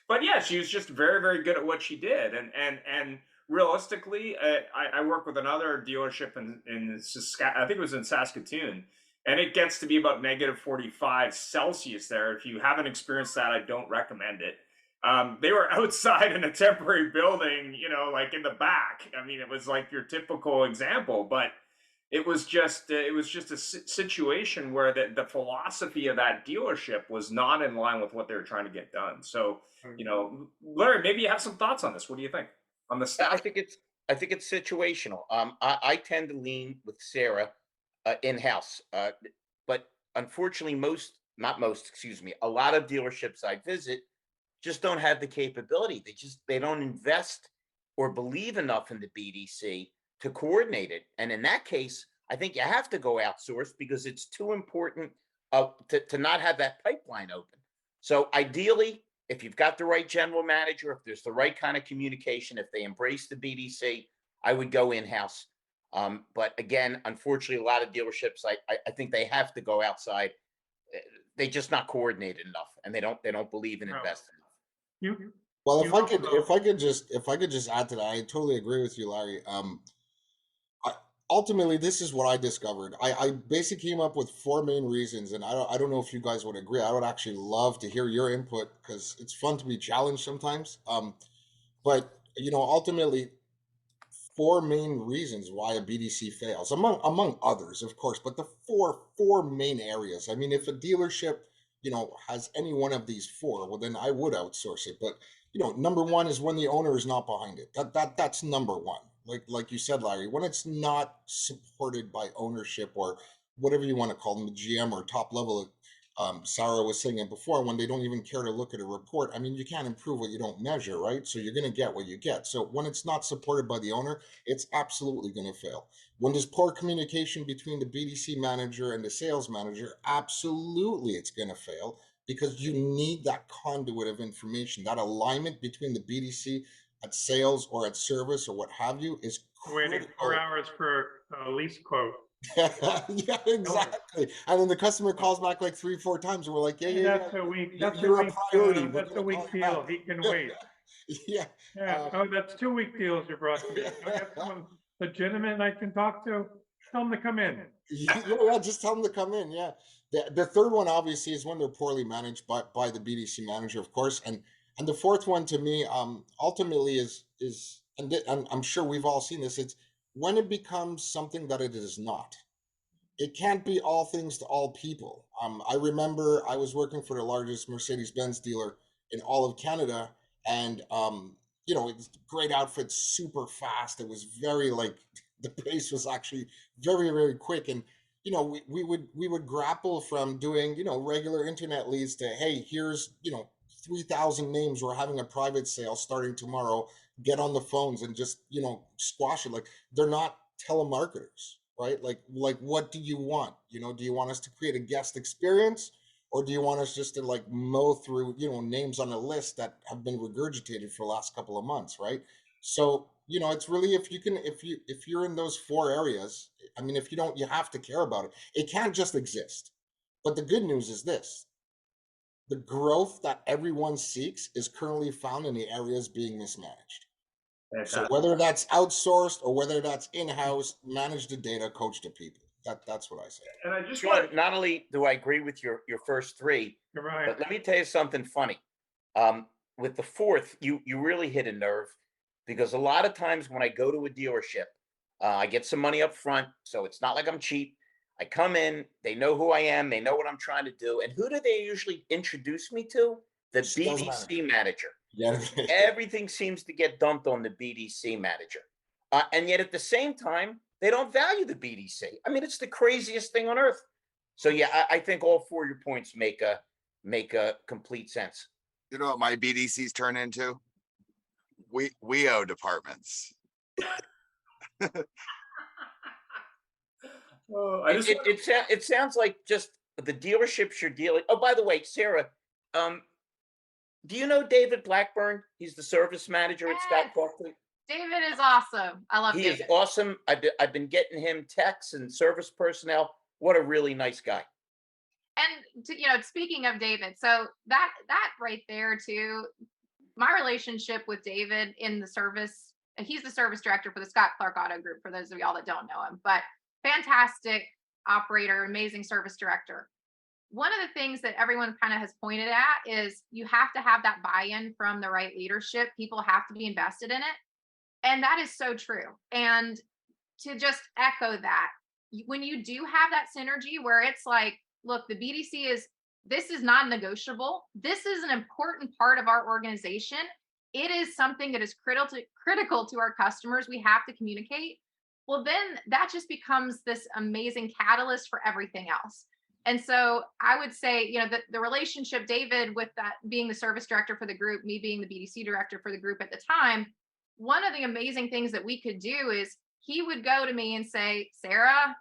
But yeah, she was just very, very good at what she did. And realistically, I work with another dealership in I think it was in Saskatoon. And it gets to be about -45 Celsius there. If you haven't experienced that, I don't recommend it. They were outside in a temporary building, like in the back. I mean, it was like your typical example, but it was just a situation where the philosophy of that dealership was not in line with what they were trying to get done. So, Larry, maybe you have some thoughts on this. What do you think on the staff? I think it's situational. I tend to lean with Sarah. In-house, but unfortunately, a lot of dealerships I visit just don't have the capability. They don't invest or believe enough in the BDC to coordinate it. And in that case, I think you have to go outsource, because it's too important to not have that pipeline open. So ideally, if you've got the right general manager, if there's the right kind of communication, if they embrace the BDC, I would go in-house. But again, unfortunately, a lot of dealerships, I think they have to go outside. They just not coordinated enough, and they don't believe in investing enough. Well, if I could just add to that, I totally agree with you, Larry. Ultimately, this is what I discovered. I basically came up with 4 main reasons, and I don't know if you guys would agree. I would actually love to hear your input, because it's fun to be challenged sometimes. But ultimately, 4 main reasons why a BDC fails, among others, of course, but the four main areas. I mean, if a dealership, has any one of these 4, well, then I would outsource it. But number 1 is when the owner is not behind it. That's number 1. Like you said, Larry, when it's not supported by ownership, or whatever you want to call them, the GM or top level. Sarah was saying it before, when they don't even care to look at a report. I mean, you can't improve what you don't measure, right? So you're going to get what you get. So when it's not supported by the owner, it's absolutely going to fail. When there's poor communication between the BDC manager and the sales manager, absolutely it's going to fail, because you need that conduit of information. That alignment between the BDC at sales or at service or what have you is critical. Waiting 4 hours for a lease quote. Yeah, exactly. And then the customer calls back like 3, 4 times, and we're like, yeah. That's a weak, You're a priority. We're that's a gonna call weak you deal. back. He can wait. Yeah. Yeah, oh, that's 2 weak deals you brought to me. If I get someone legitimate I can talk to, tell them to come in. Yeah, just tell them to come in. Yeah. The third one obviously is when they're poorly managed by the BDC manager, of course. And the fourth one to me, ultimately is and I'm sure we've all seen this, it's when it becomes something that it is not. It can't be all things to all people. I remember I was working for the largest Mercedes-Benz dealer in all of Canada, and it was great outfits, super fast. It was very like the pace was actually very, very quick, and we would grapple from doing regular internet leads to, hey, here's 3,000 names. We're having a private sale starting tomorrow. Get on the phones and just squash it. Like, they're not telemarketers, right? Like what do you want? Do you want us to create a guest experience, or do you want us just to like mow through names on a list that have been regurgitated for the last couple of months, right? So it's really, if you're in those four areas, I mean, if you don't, you have to care about it. It can't just exist. But the good news is this: the growth that everyone seeks is currently found in the areas being mismanaged. So whether that's outsourced or whether that's in-house, manage the data, coach the people. That's what I say. And I just Sean, want not only do I agree with your first three, You're right. but let me tell you something funny. With the fourth, you really hit a nerve, because a lot of times when I go to a dealership, I get some money up front, so it's not like I'm cheap. I come in, they know who I am, they know what I'm trying to do, and who do they usually introduce me to? The Sales BDC manager. Yeah. Everything seems to get dumped on the BDC manager. And yet at the same time, they don't value the BDC. I mean, it's the craziest thing on earth. So yeah, I think all four of your points make a complete sense. You know what my BDCs turn into? We owe departments. It sounds like just the dealerships you're dealing. Oh, by the way, Sarah, do you know David Blackburn? He's the service manager at Scott Yes. Coughlin. David is awesome. I love He David. is awesome. I've been getting him texts and service personnel. What a really nice guy. And speaking of David, so that right there too, my relationship with David in the service, he's the service director for the Scott Clark Auto Group, for those of y'all that don't know him, but fantastic operator, amazing service director. One of the things that everyone kind of has pointed at is you have to have that buy-in from the right leadership. People have to be invested in it. And that is so true. And to just echo that, when you do have that synergy where it's like, look, the BDC this is non-negotiable. This is an important part of our organization. It is something that is critical to our customers. We have to communicate. Well, then that just becomes this amazing catalyst for everything else. And so I would say, the relationship, David, with that being the service director for the group, me being the BDC director for the group at the time, one of the amazing things that we could do is he would go to me and say, Sarah,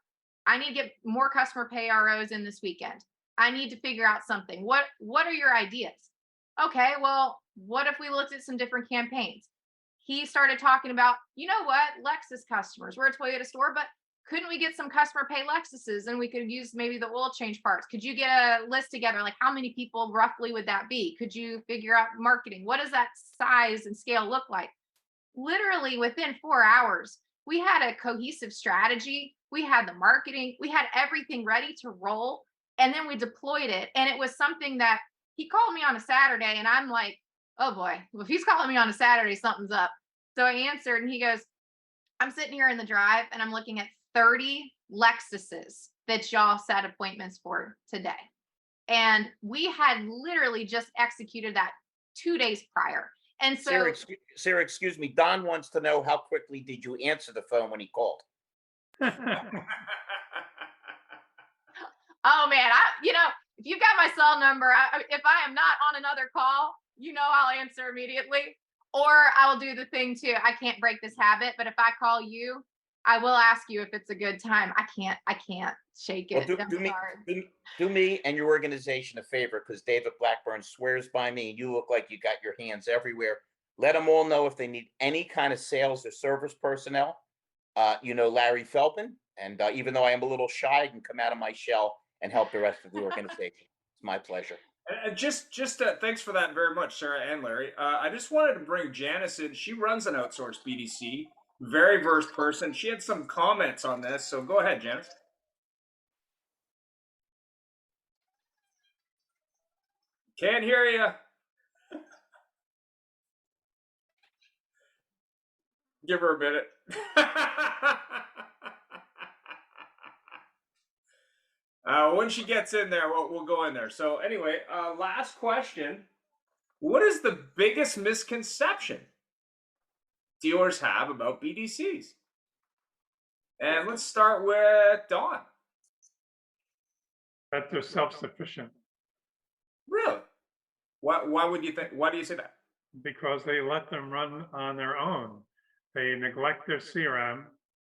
I need to get more customer pay ROs in this weekend. I need to figure out something. What are your ideas? Okay, well, what if we looked at some different campaigns? He started talking about, you know what, Lexus customers. We're a Toyota store, but couldn't we get some customer pay Lexuses and we could use maybe the oil change parts? Could you get a list together? Like, how many people roughly would that be? Could you figure out marketing? What does that size and scale look like? Literally within 4 hours, we had a cohesive strategy. We had the marketing. We had everything ready to roll. And then we deployed it. And it was something that he called me on a Saturday. And I'm like, oh boy, well, if he's calling me on a Saturday, something's up. So I answered and he goes, I'm sitting here in the drive and I'm looking at 30 Lexuses that y'all set appointments for today. And we had literally just executed that 2 days prior. And so, Sarah, excuse me. Don wants to know, how quickly did you answer the phone when he called? Oh man, if you've got my cell number, if I am not on another call, I'll answer immediately. Or I'll do the thing too. I can't break this habit, but if I call you, I will ask you if it's a good time. I can't shake it. Well, do me and your organization a favor, because David Blackburn swears by me, and you look like you got your hands everywhere. Let them all know if they need any kind of sales or service personnel. Larry Feldman, And even though I am a little shy, I can come out of my shell and help the rest of the organization. It's my pleasure. And thanks for that very much, Sarah and Larry. I just wanted to bring Janice in. She runs an outsourced BDC, very versed person. She had some comments on this, so go ahead, Janice. Can't hear you. Give her a minute. When she gets in there, we'll go in there. So anyway, last question. What is the biggest misconception dealers have about BDCs? And let's start with Don. That they're self-sufficient. Really? Why would you think? Why do you say that? Because they let them run on their own. They neglect their CRM,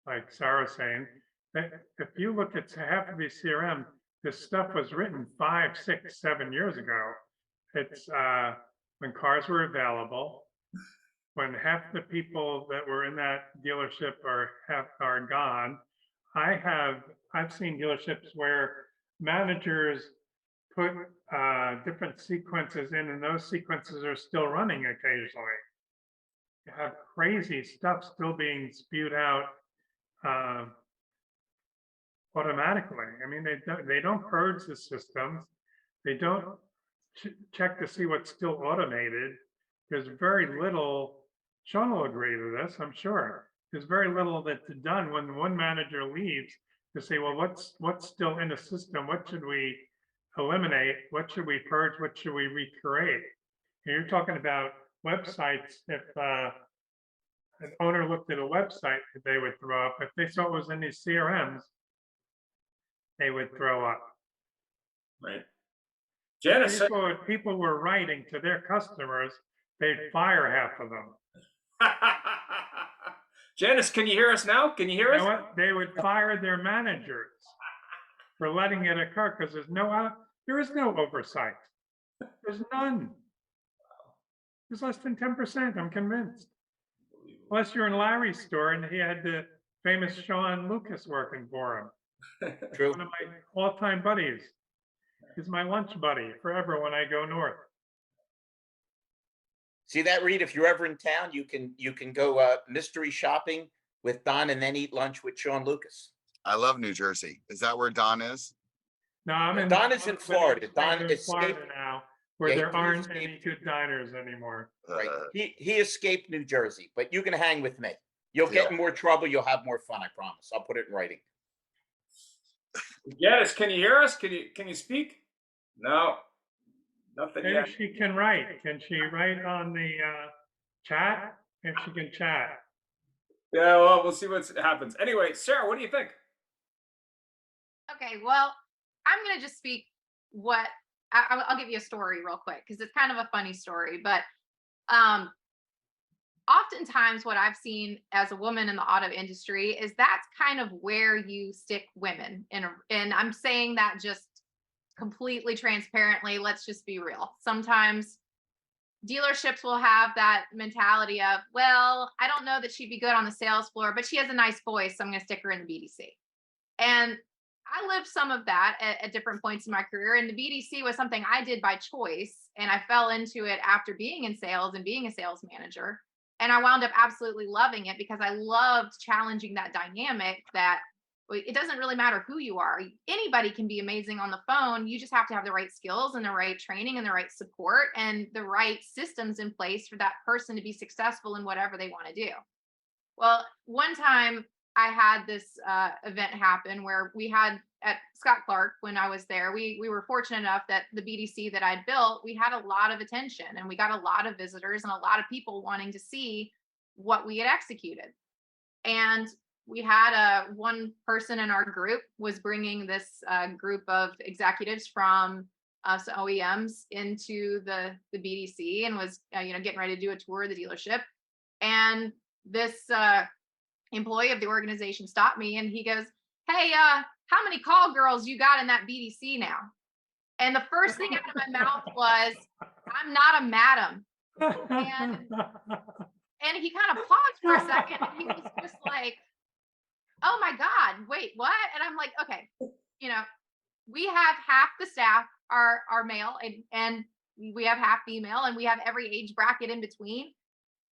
like Sarah's saying. If you look at half of these CRM, this stuff was written 5, 6, 7 years ago. It's when cars were available, when half the people that were in that dealership are gone. I've seen dealerships where managers put different sequences in, and those sequences are still running occasionally. You have crazy stuff still being spewed out automatically. I mean, they don't purge the systems. They don't check to see what's still automated. There's very little. Sean will agree to this, I'm sure. There's very little that's done when one manager leaves to say, well, what's still in the system? What should we eliminate? What should we purge? What should we recreate? And you're talking about websites. If an owner looked at a website that they would throw up, if they saw it was in these CRMs, they would throw up. Right. Janice, people were writing to their customers, they'd fire half of them. Janice, can you hear us now? Can you hear us? You know what? They would fire their managers for letting it occur because there is no oversight. There's none. There's less than 10%, I'm convinced. Unless you're in Larry's store and he had the famous Sean Lucas working for him. True. One of my all-time buddies. He's my lunch buddy forever when I go north. See that, Reed? If you're ever in town, you can go mystery shopping with Don and then eat lunch with Sean Lucas. I love New Jersey. Is that where Don is? No, Don is in Florida. Don escaped now, where there aren't any good diners anymore. Right. He escaped New Jersey, but you can hang with me. You'll get in more trouble. You'll have more fun. I promise. I'll put it in writing. Yes. Can you hear us? Can you speak? No. Nothing Maybe yet. she can write. Can she write on the chat? If she can chat. Yeah, well, we'll see what happens. Anyway, Sarah, what do you think? Okay, well, I'm going to just speak I'll give you a story real quick because it's kind of a funny story. But oftentimes what I've seen as a woman in the auto industry is that's kind of where you stick women. And I'm saying that just completely transparently. Let's just be real. Sometimes dealerships will have that mentality of, well, I don't know that she'd be good on the sales floor, but she has a nice voice, so I'm going to stick her in the BDC. And I lived some of that at different points in my career. And the BDC was something I did by choice. And I fell into it after being in sales and being a sales manager. And I wound up absolutely loving it because I loved challenging that dynamic that it doesn't really matter who you are. Anybody can be amazing on the phone. You just have to have the right skills and the right training and the right support and the right systems in place for that person to be successful in whatever they want to do. Well, one time I had this event happen where we had at Scott Clark, when I was there, we were fortunate enough that the BDC that I'd built, we had a lot of attention and we got a lot of visitors and a lot of people wanting to see what we had executed. And we had one person in our group was bringing this group of executives from us OEMs into the BDC and was getting ready to do a tour of the dealership. And this employee of the organization stopped me and he goes, "Hey, how many call girls you got in that BDC now?" And the first thing out of my mouth was, "I'm not a madam." And he kind of paused for a second and he was just like, oh my God, wait, what? And I'm like, okay, you know, we have half the staff are male, and we have half female, and we have every age bracket in between,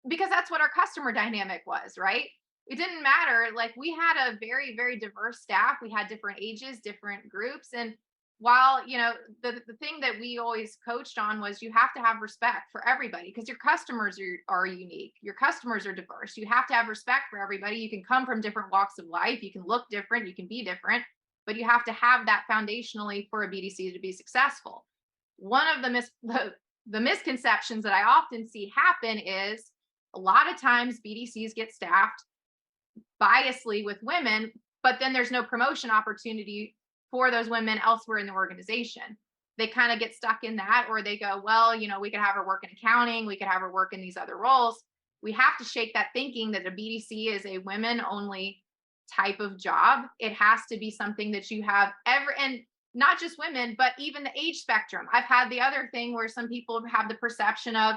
because that's what our customer dynamic was, right? It didn't matter. Like, we had a very, very diverse staff. We had different ages, different groups. And while, the thing that we always coached on was you have to have respect for everybody, because your customers are unique. Your customers are diverse. You have to have respect for everybody. You can come from different walks of life. You can look different. You can be different, but you have to have that foundationally for a BDC to be successful. One of the misconceptions that I often see happen is a lot of times BDCs get staffed biasly with women, but then there's no promotion opportunity for those women elsewhere in the organization. They kind of get stuck in that, or they go, well, we could have her work in accounting, we could have her work in these other roles. We have to shake that thinking that a BDC is a women only type of job. It has to be something that you have and not just women, but even the age spectrum. I've had the other thing where some people have the perception of,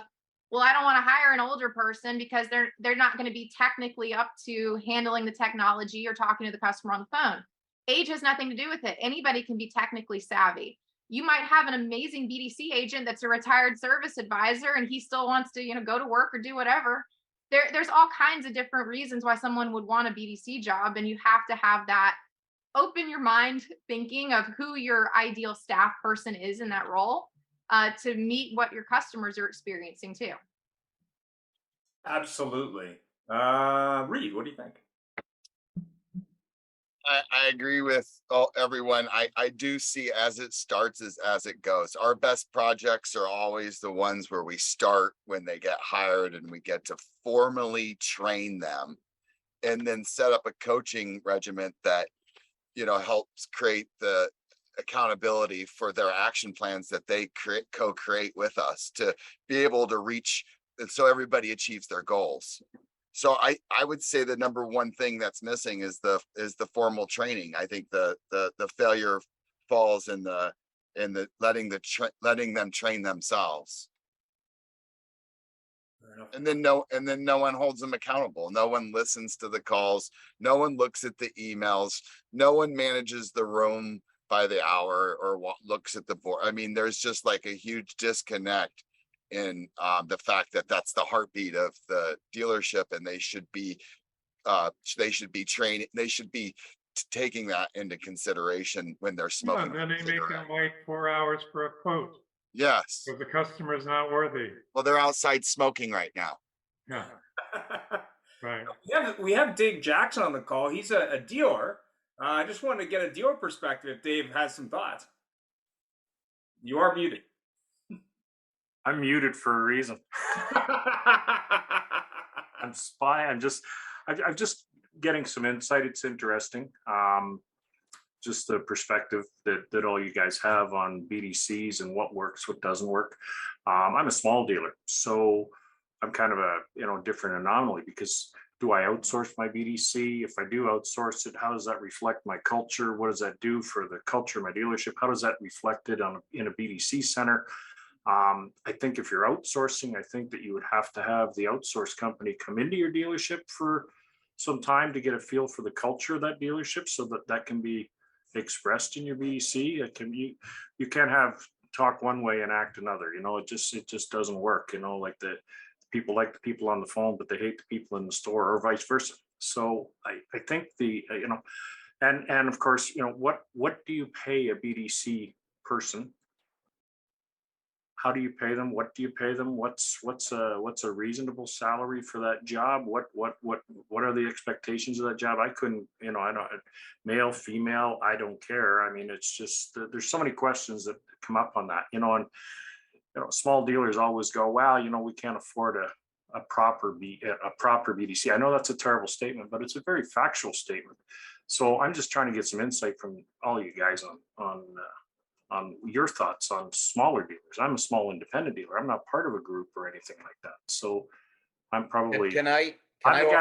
well, I don't want to hire an older person because they're not going to be technically up to handling the technology or talking to the customer on the phone. Age has nothing to do with it. Anybody can be technically savvy. You might have an amazing BDC agent that's a retired service advisor, and he still wants to, go to work or do whatever. There's all kinds of different reasons why someone would want a BDC job, and you have to have that open your mind thinking of who your ideal staff person is in that role, to meet what your customers are experiencing too. Absolutely. Reed, what do you think? I agree with everyone. I do see as it starts as it goes. Our best projects are always the ones where we start when they get hired and we get to formally train them and then set up a coaching regiment that, helps create the accountability for their action plans that they co-create with us to be able to reach, so everybody achieves their goals. So I would say the number one thing that's missing is the formal training. I think the failure falls in the letting them train themselves. And then no one holds them accountable. No one listens to the calls. No one looks at the emails. No one manages the room by the hour or looks at the board. I mean, there's just like a huge disconnect in the fact that that's the heartbeat of the dealership, and they should be training. They should be taking that into consideration when they're smoking. Yeah, then they make them wait 4 hours for a quote. Yes. Because the customer is not worthy. Well, they're outside smoking right now. Yeah. Right. We have Dave Jackson on the call. He's a dealer. I just wanted to get a dealer perspective. Dave has some thoughts. You are muted. I'm muted for a reason. I'm just getting some insight. It's interesting. Just the perspective that all you guys have on BDCs and what works, what doesn't work. I'm a small dealer, so I'm kind of a different anomaly, because do I outsource my BDC? If I do outsource it, how does that reflect my culture? What does that do for the culture of my dealership? How does that reflect it in a BDC center? I think if you're outsourcing, I think that you would have to have the outsource company come into your dealership for some time to get a feel for the culture of that dealership, so that can be expressed in your BDC. You can't have talk one way and act another. It just doesn't work. Like the people like the people on the phone, but they hate the people in the store, or vice versa. So I think and of course, what do you pay a BDC person? How do you pay them? What do you pay them? What's a reasonable salary for that job? What are the expectations of that job? I couldn't, I don't, male, female, I don't care. I mean, it's just there's so many questions that come up on that, and small dealers always go, well, we can't afford a proper BDC. I know that's a terrible statement, but it's a very factual statement. So I'm just trying to get some insight from all you guys on your thoughts on smaller dealers. I'm a small independent dealer. I'm not part of a group or anything like that. So I'm probably I'm the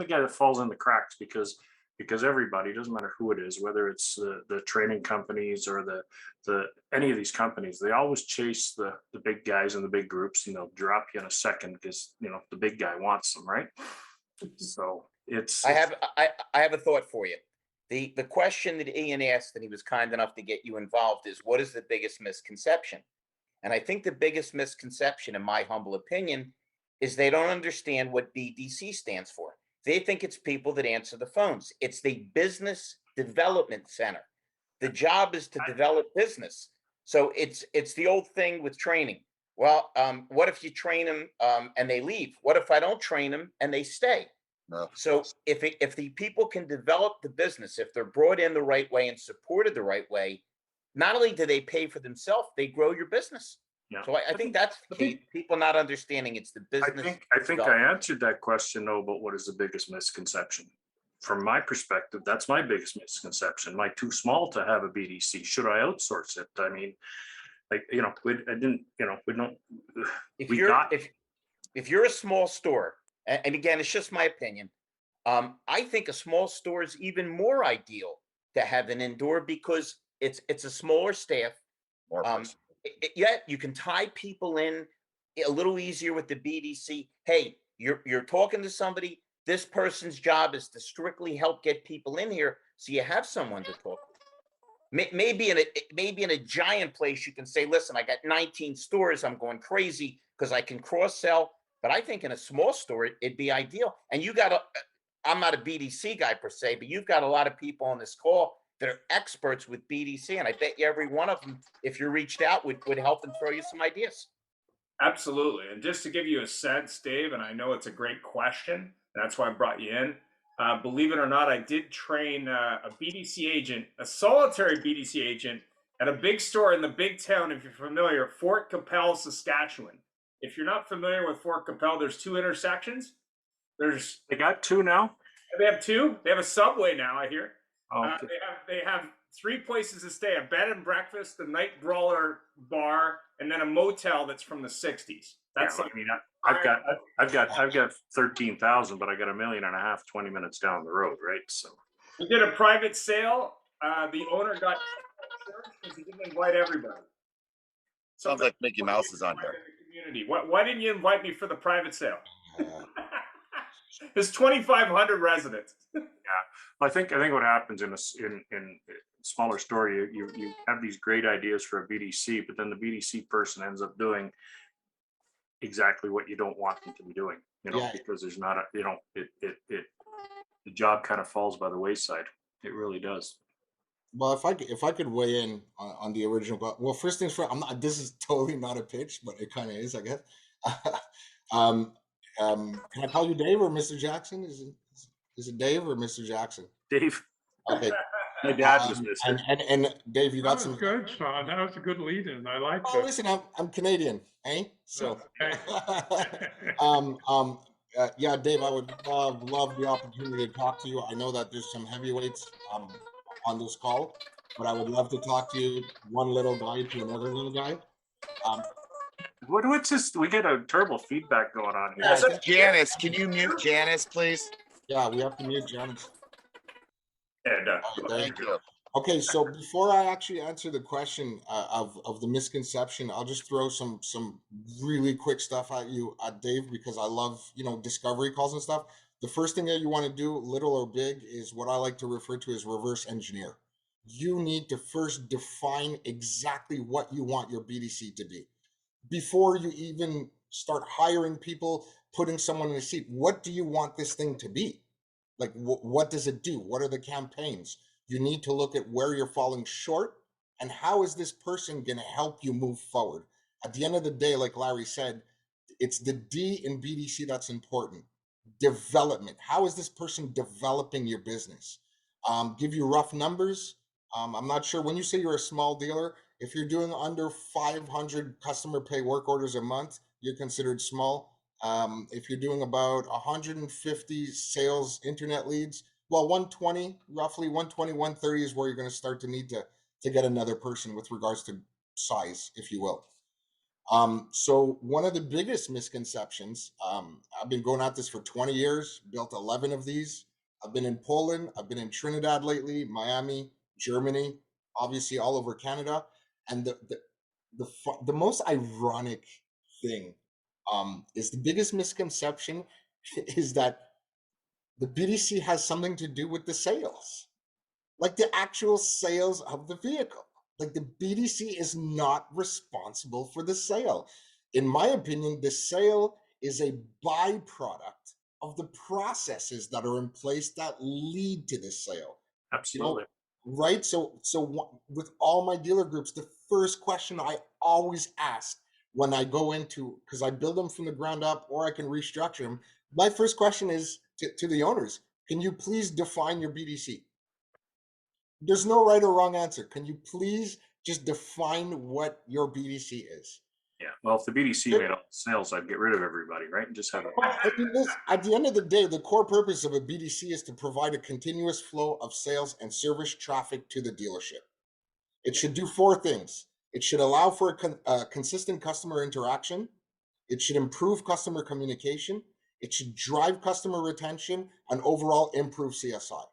guy that falls in the cracks, because everybody, doesn't matter who it is, whether it's the training companies or the any of these companies, they always chase the big guys and the big groups, drop you in a second because the big guy wants them, right? So It's I have a thought for you. The question that Ian asked, and he was kind enough to get you involved, is what is the biggest misconception? And I think the biggest misconception, in my humble opinion, is they don't understand what BDC stands for. They think it's people that answer the phones. It's the Business Development Center. The job is to develop business. So it's the old thing with training. Well, what if you train them and they leave? What if I don't train them and they stay? No. So if the people can develop the business, if they're brought in the right way and supported the right way, not only do they pay for themselves, they grow your business. Yeah. So I think that's the key. People not understanding it's the business. I think I answered that question though, but what is the biggest misconception? From my perspective, that's my biggest misconception. Am I too small to have a BDC? Should I outsource it? I mean, like, we don't. If you're a small store, and again, it's just my opinion, I think a small store is even more ideal to have an indoor because it's a smaller staff. More Yet you can tie people in a little easier with the BDC. Hey, you're talking to somebody. This person's job is to strictly help get people in here, so you have someone to talk to. Maybe in a giant place, you can say, "Listen, I got 19 stores. I'm going crazy because I can cross sell." But I think in a small store, it'd be ideal. And I'm not a BDC guy per se, but you've got a lot of people on this call that are experts with BDC, and I bet you every one of them, if you reached out, would help and throw you some ideas. Absolutely. And just to give you a sense, Dave, and I know it's a great question, that's why I brought you in. Believe it or not, I did train a BDC agent, a solitary BDC agent at a big store in the big town, if you're familiar, Fort Capel, Saskatchewan. If you're not familiar with Fort Capel, there's two intersections. They got two now? They have two. They have a Subway now, I hear. Okay. They have three places to stay: a bed and breakfast, the Night Brawler bar, and then a motel that's from the '60s. That's I've got 13,000, but I got 1.5 million 20 minutes down the road, right? So we did a private sale. The owner got insurance because he didn't invite everybody. Sounds like Mickey Mouse is on there. Community. Why didn't you invite me for the private sale? There's 2,500 residents. Yeah, well, I think what happens in a smaller store, you have these great ideas for a BDC, but then the BDC person ends up doing exactly what you don't want them to be doing, because there's not the job kind of falls by the wayside. It really does. Well, if I could weigh in on the original, well, first things first, this is totally not a pitch, but it kind of is, I guess. Can I call you Dave or Mr. Jackson? Is it Dave or Mr. Jackson? Dave. Okay. My dad was Mr. And Dave, you got That some. was good, Sean. That was a good lead-in. I like Oh, it. listen, I'm Canadian, eh? So, Okay. yeah, Dave, I would love the opportunity to talk to you. I know that there's some heavyweights on this call, but I would love to talk to you, one little guy to another little guy. What's this? We get a terrible feedback going on here. Yeah, Janice, can you mute Janice, please? Yeah, we have to mute Janice. And Thank you. Okay, so before I actually answer the question of the misconception, I'll just throw some really quick stuff at you, Dave, because I love discovery calls and stuff. The first thing that you want to do, little or big, is what I like to refer to as reverse engineer. You need to first define exactly what you want your BDC to be before you even start hiring people, putting someone in a seat. What do you want this thing to be? Like, what does it do? What are the campaigns? You need to look at where you're falling short and how is this person going to help you move forward. At the end of the day, like Larry said, it's the D in BDC that's important. Development. How is this person developing your business? Give you rough numbers. I'm not sure. When you say you're a small dealer, if you're doing under 500 customer pay work orders a month, you're considered small. If you're doing about 150 sales internet leads, well, 120, roughly 120, 130 is where you're going to start to need to get another person with regards to size, if you will. So one of the biggest misconceptions, I've been going at this for 20 years, built 11 of these. I've been in Poland, I've been in Trinidad lately, Miami, Germany, obviously all over Canada. And the most ironic thing is the biggest misconception is that The BDC has something to do with the sales, like the actual sales of the vehicle. Like the BDC is not responsible for the sale. In my opinion, the sale is a byproduct of the processes that are in place that lead to the sale. Absolutely. Right? So with all my dealer groups, the first question I always ask when I go into, because I build them from the ground up or I can restructure them, my first question is to the owners, can you please define your BDC? There's no right or wrong answer. Can you please just define what your BDC is? Yeah. Well, if the BDC made all the sales, I'd get rid of everybody, right? And just have it. I mean, at the end of the day, the core purpose of a BDC is to provide a continuous flow of sales and service traffic to the dealership. It should do four things. It should allow for a consistent customer interaction. It should improve customer communication. It should drive customer retention and overall improve CSI.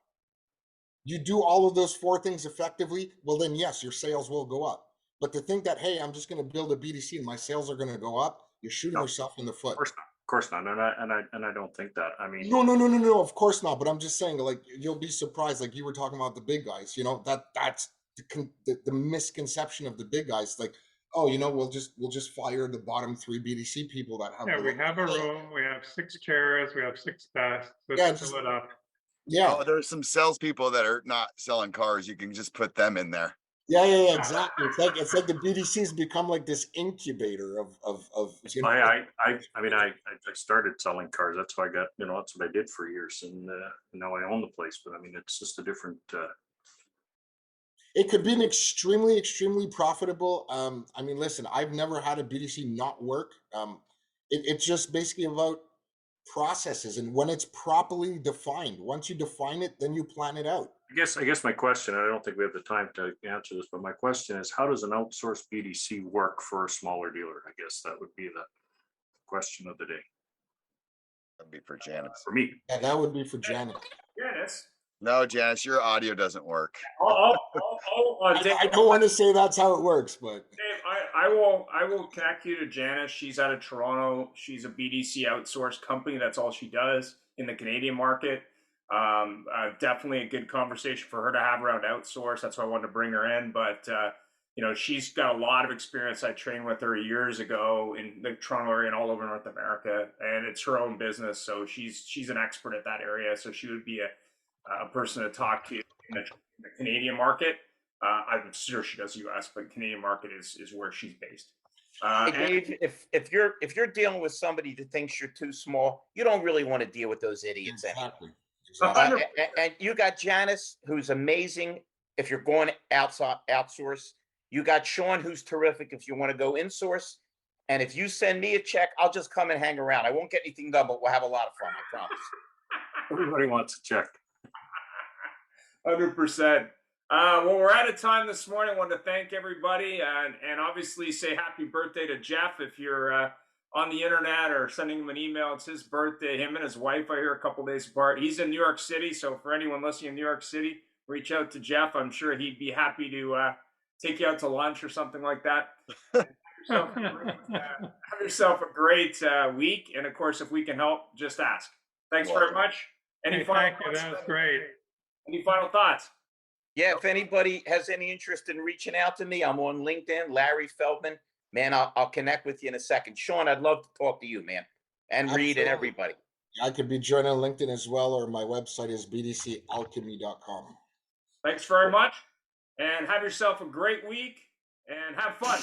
You do all of those four things effectively, well, then yes, your sales will go up. But to think that, hey, I'm just going to build a BDC and my sales are going to go up, you're shooting yourself in the foot. Of course not. Of course not. And I don't think that. I mean, No, of course not. But I'm just saying, like, you'll be surprised. Like you were talking about the big guys, that's the misconception of the big guys. Like, oh, we'll just fire the bottom 3 BDC people that have. Yeah, we have a room, we have 6 chairs, we have 6 desks, Yeah, let's fill it up. Yeah. Oh, there's some salespeople that are not selling cars. You can just put them in there. Yeah, exactly. It's like the BDC's become like this incubator of. I started selling cars. That's why I got, that's what I did for years, and now I own the place. But I mean, it's just a different. It could be an extremely profitable. I mean, listen, I've never had a BDC not work. It's just basically about processes, and when it's properly defined, once you define it, then you plan it out. I guess my question, and I don't think we have the time to answer this, but my question is, how does an outsourced BDC work for a smaller dealer? I guess that would be the question of the day. That'd be for Janice. For me. Yeah, that would be for Janice. Janice. No, Janice, your audio doesn't work. I don't want to say that's how it works, but Dave, I will connect you to Janice. She's out of Toronto. She's a BDC outsourced company. That's all she does in the Canadian market. Definitely a good conversation for her to have around outsource. That's why I wanted to bring her in. But she's got a lot of experience. I trained with her years ago in the Toronto area and all over North America, and it's her own business. So she's an expert at that area. So she would be a person to talk to in the Canadian market. I'm sure she does US, but Canadian market is where she's based. Hey, Dave, if you're dealing with somebody that thinks you're too small, you don't really want to deal with those idiots. exactly. And you got Janice, who's amazing. If you're going outsource, you got Sean, who's terrific. If you want to go insource, and if you send me a check, I'll just come and hang around. I won't get anything done, but we'll have a lot of fun. I promise. Everybody wants a check. 100%. Well, we're out of time this morning. I want to thank everybody and obviously say happy birthday to Jeff. If you're on the internet or sending him an email, it's his birthday. Him and his wife are here a couple days apart. He's in New York City, so for anyone listening in New York City, reach out to Jeff. I'm sure he'd be happy to take you out to lunch or something like that. Have yourself a great week. And of course, if we can help, just ask. Thanks very much. Thank you. That was great. Any final thoughts? Yeah, if anybody has any interest in reaching out to me, I'm on LinkedIn, Larry Feldman. Man, I'll connect with you in a second. Sean, I'd love to talk to you, man, and Reed and everybody. I could be joined on LinkedIn as well, or my website is bdcalchemy.com. Thanks very much, and have yourself a great week, and have fun.